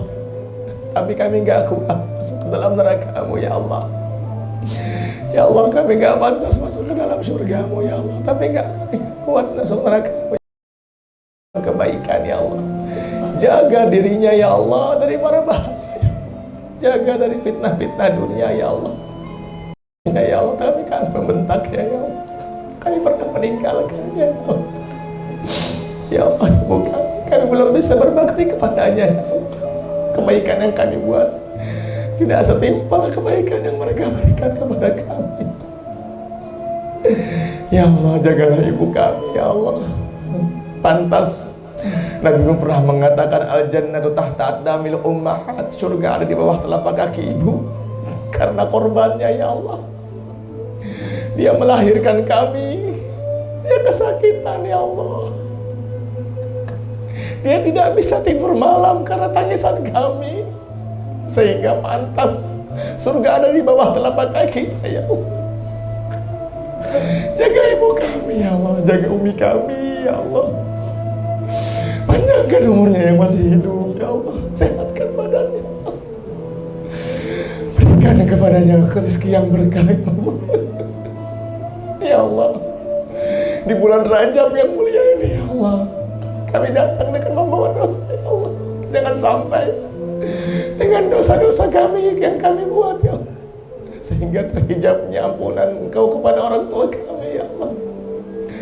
tapi kami gak kuat masuk ke dalam neraka-Mu ya Allah. Ya Allah, kami gak pantas masuk ke dalam surga-Mu ya Allah, tapi kami kuat masuk neraka-Mu. Kebaikan ya Allah, jaga dirinya ya Allah dari mara bahaya, jaga dari fitnah-fitnah dunia ya Allah. Ya Allah, kami membentaknya ya Allah, kami pernah meninggalkannya ya Allah. Ya Allah, Ibu kami belum bisa berbakti kepadanya ya Allah. Kebaikan yang kami buat tidak setimpal kebaikan yang mereka berikan kepada kami. Ya Allah, jagalah ibu kami ya Allah. Pantas Nabi pernah mengatakan al-jannatu tahta aqdamil ummahat, surga ada di bawah telapak kaki ibu. Karena korbannya ya Allah, dia melahirkan kami, dia kesakitan ya Allah. Dia tidak bisa tidur malam karena tangisan kami, sehingga pantas surga ada di bawah telapak kaki ya Allah. Jaga ibu kami ya Allah, jaga umi kami ya Allah. Panjangkan umurnya yang masih hidup ya Allah, sehatkan badannya ya Allah. Berikan kepadanya rezeki yang berkah ya Allah. Ya Allah, di bulan Rajab yang mulia ini ya Allah, kami datang dengan membawa dosa ya Allah. Jangan sampai dengan dosa-dosa kami yang kami buat ya Allah, sehingga terhijabnya ampunan Engkau kepada orang tua kami ya Allah.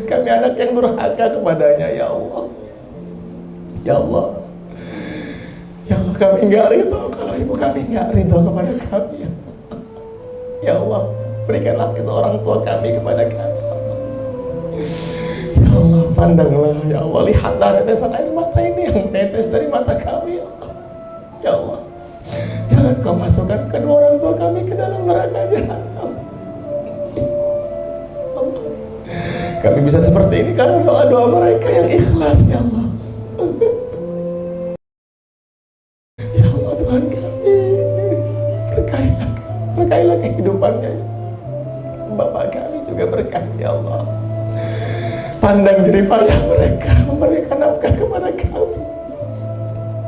Kami anak yang durhaka kepadanya ya Allah. Ya Allah, ya Allah, kami enggak ridho kalau ibu kami enggak ridho kepada kami ya Allah. Ya Allah, berikanlah itu orang tua kami kepada kami. Ya Allah, pandanglah, ya Allah, lihatlah tetesan air mata ini yang netes dari mata kami, ya Allah. Ya Allah, jangan kau masukkan kedua orang tua kami ke dalam neraka jahanam. Allah, kami bisa seperti ini karena doa-doa mereka yang ikhlas, ya Allah. Ya Allah, Tuhan kami, berkailah kehidupannya. Bapak kami juga berkah, ya Allah. Pandang jerih payah mereka memberikan nafkah kepada kami.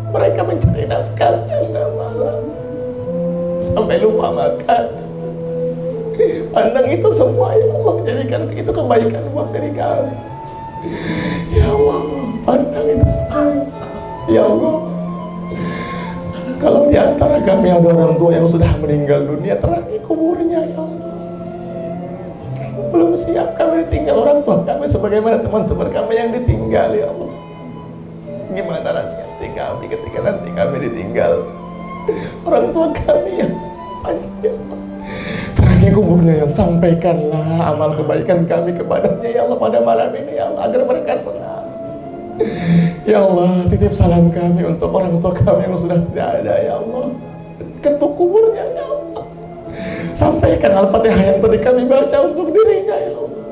Mereka mencari nafkah siang dan malam sampai lupa makan. Pandang itu semua, ya Allah, jadikan itu kebaikan buat diri kami. Ya Allah, pandang itu semua. Ya Allah, kalau di antara kami ada orang tua yang sudah meninggal dunia, terangi kuburnya, ya Allah. Belum siap kami ditinggal orang tua kami sebagaimana teman-teman kami yang ditinggal, ya Allah. Gimana rasanya hati kami ketika nanti kami ditinggal orang tua kami yang panjang, ya Allah. Terangi kuburnya, ya Allah. Sampaikanlah amal kebaikan kami kepadanya, ya Allah, pada malam ini, ya Allah, agar mereka senang. Ya Allah, titip salam kami untuk orang tua kami yang sudah tidak ada, ya Allah. Ketuk kuburnya, ya Allah. Sampaikan Al-Fatihah yang tadi kami baca untuk dirinya, ya Allah.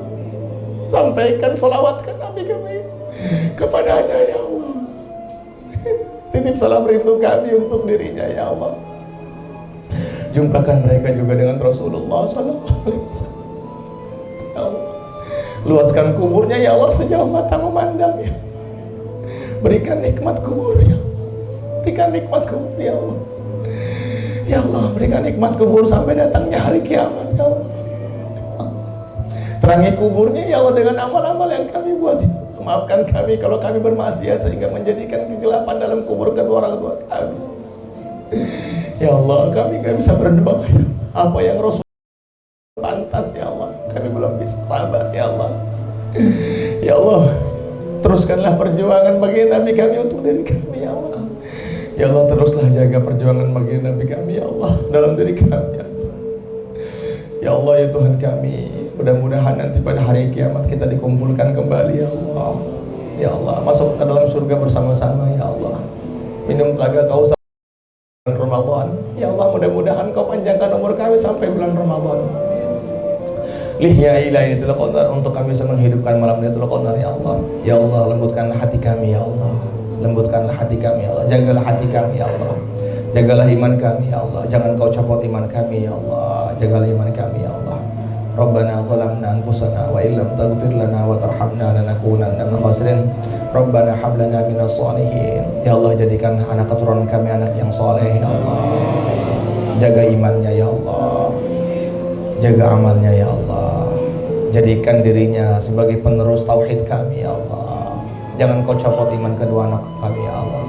Sampaikan sholawatkan Nabi kami kepadanya, ya Allah. Titip salam rindu kami untuk dirinya, ya Allah. Jumpakan mereka juga dengan Rasulullah SAW. Ya Allah, luaskan kuburnya, ya Allah, sejauh mata memandang, ya. Berikan nikmat kubur, ya Allah. Berikan nikmat kubur, ya Allah. Ya Allah, berikan nikmat kubur sampai datangnya hari kiamat, ya Allah. Terangi kuburnya, ya Allah, dengan amal-amal yang kami buat. Maafkan kami kalau kami bermaksiat sehingga menjadikan kegelapan dalam kubur kedua orang tua kami. Ya Allah, kami gak bisa berdoa, ya. Apa yang Rasul pantas, ya Allah, kami belum bisa sabar, ya Allah. Ya Allah, teruskanlah perjuangan bagi Nabi kami untuk diri kami, ya Allah. Ya Allah, teruslah jaga perjuangan bagi Nabi kami, ya Allah, dalam diri kami, ya Allah. Ya Allah, ya Tuhan kami, mudah-mudahan nanti pada hari kiamat kita dikumpulkan kembali, ya Allah. Ya Allah, masuk ke dalam surga bersama-sama, ya Allah. Minum telaga Kausar bulan Ramadan. Ya Allah, mudah-mudahan Kau panjangkan umur kami sampai bulan Ramadan. Lihya Lailatul Qadar, untuk kami bisa menghidupkan malam Lailatul Qadar, ya Allah. Ya Allah, lembutkanlah hati kami, ya Allah. Lembutkanlah hati kami, ya Allah. Jagalah hati kami, ya Allah. Jagalah iman kami, ya Allah. Jangan Kau copot iman kami, ya Allah. Jagalah iman kami, ya Allah. Rabbana zalamna anfusana wa illam taghfir lana wa tarhamna lanakunanna minal khasirin. Rabbana hab lana minas shalihin. Ya Allah, jadikan anak keturunan kami anak yang soleh, ya Allah. Jaga imannya, ya Allah. Jaga amalnya, ya Allah. Jadikan dirinya sebagai penerus tauhid kami, ya Allah. Jangan Kau copot iman kedua anak kami, ya Allah.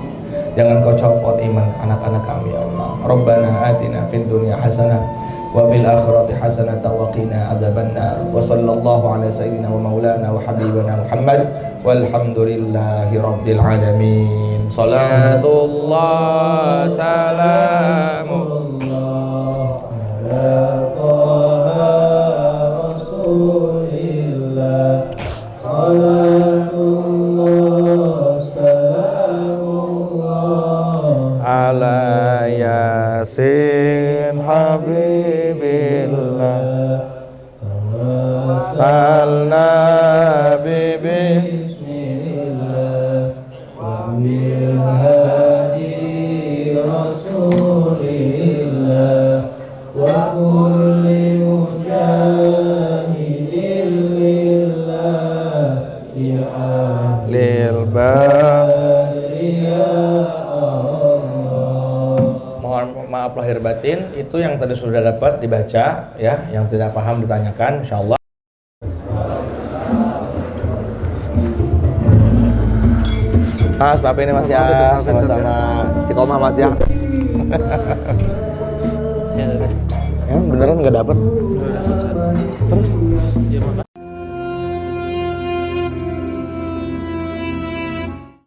Jangan Kau copot iman anak-anak kami, ya Allah. Rabbana atina fid dunya hasanah wa fil akhirati hasanah wa qina adzabannar. Wa sallallahu ala sayyidina wa maulana wa habibana Muhammad walhamdulillahi rabbil alamin. Salatullah salamullah ala taha rasulillah. Salatullah salamullah ala yasin habibillah. Salna bismillah wa bil hadi rasulillah wa kulli mujahidin lillah ya lil badri ya Allah. Mohon maaf lahir batin, itu yang tadi sudah dapat dibaca, ya. Yang tidak paham ditanyakan, insyaallah. Mas, Bapak ini Mas ya, sama-sama istiqomah Mas ya. Ya beneran nggak dapet. Terus?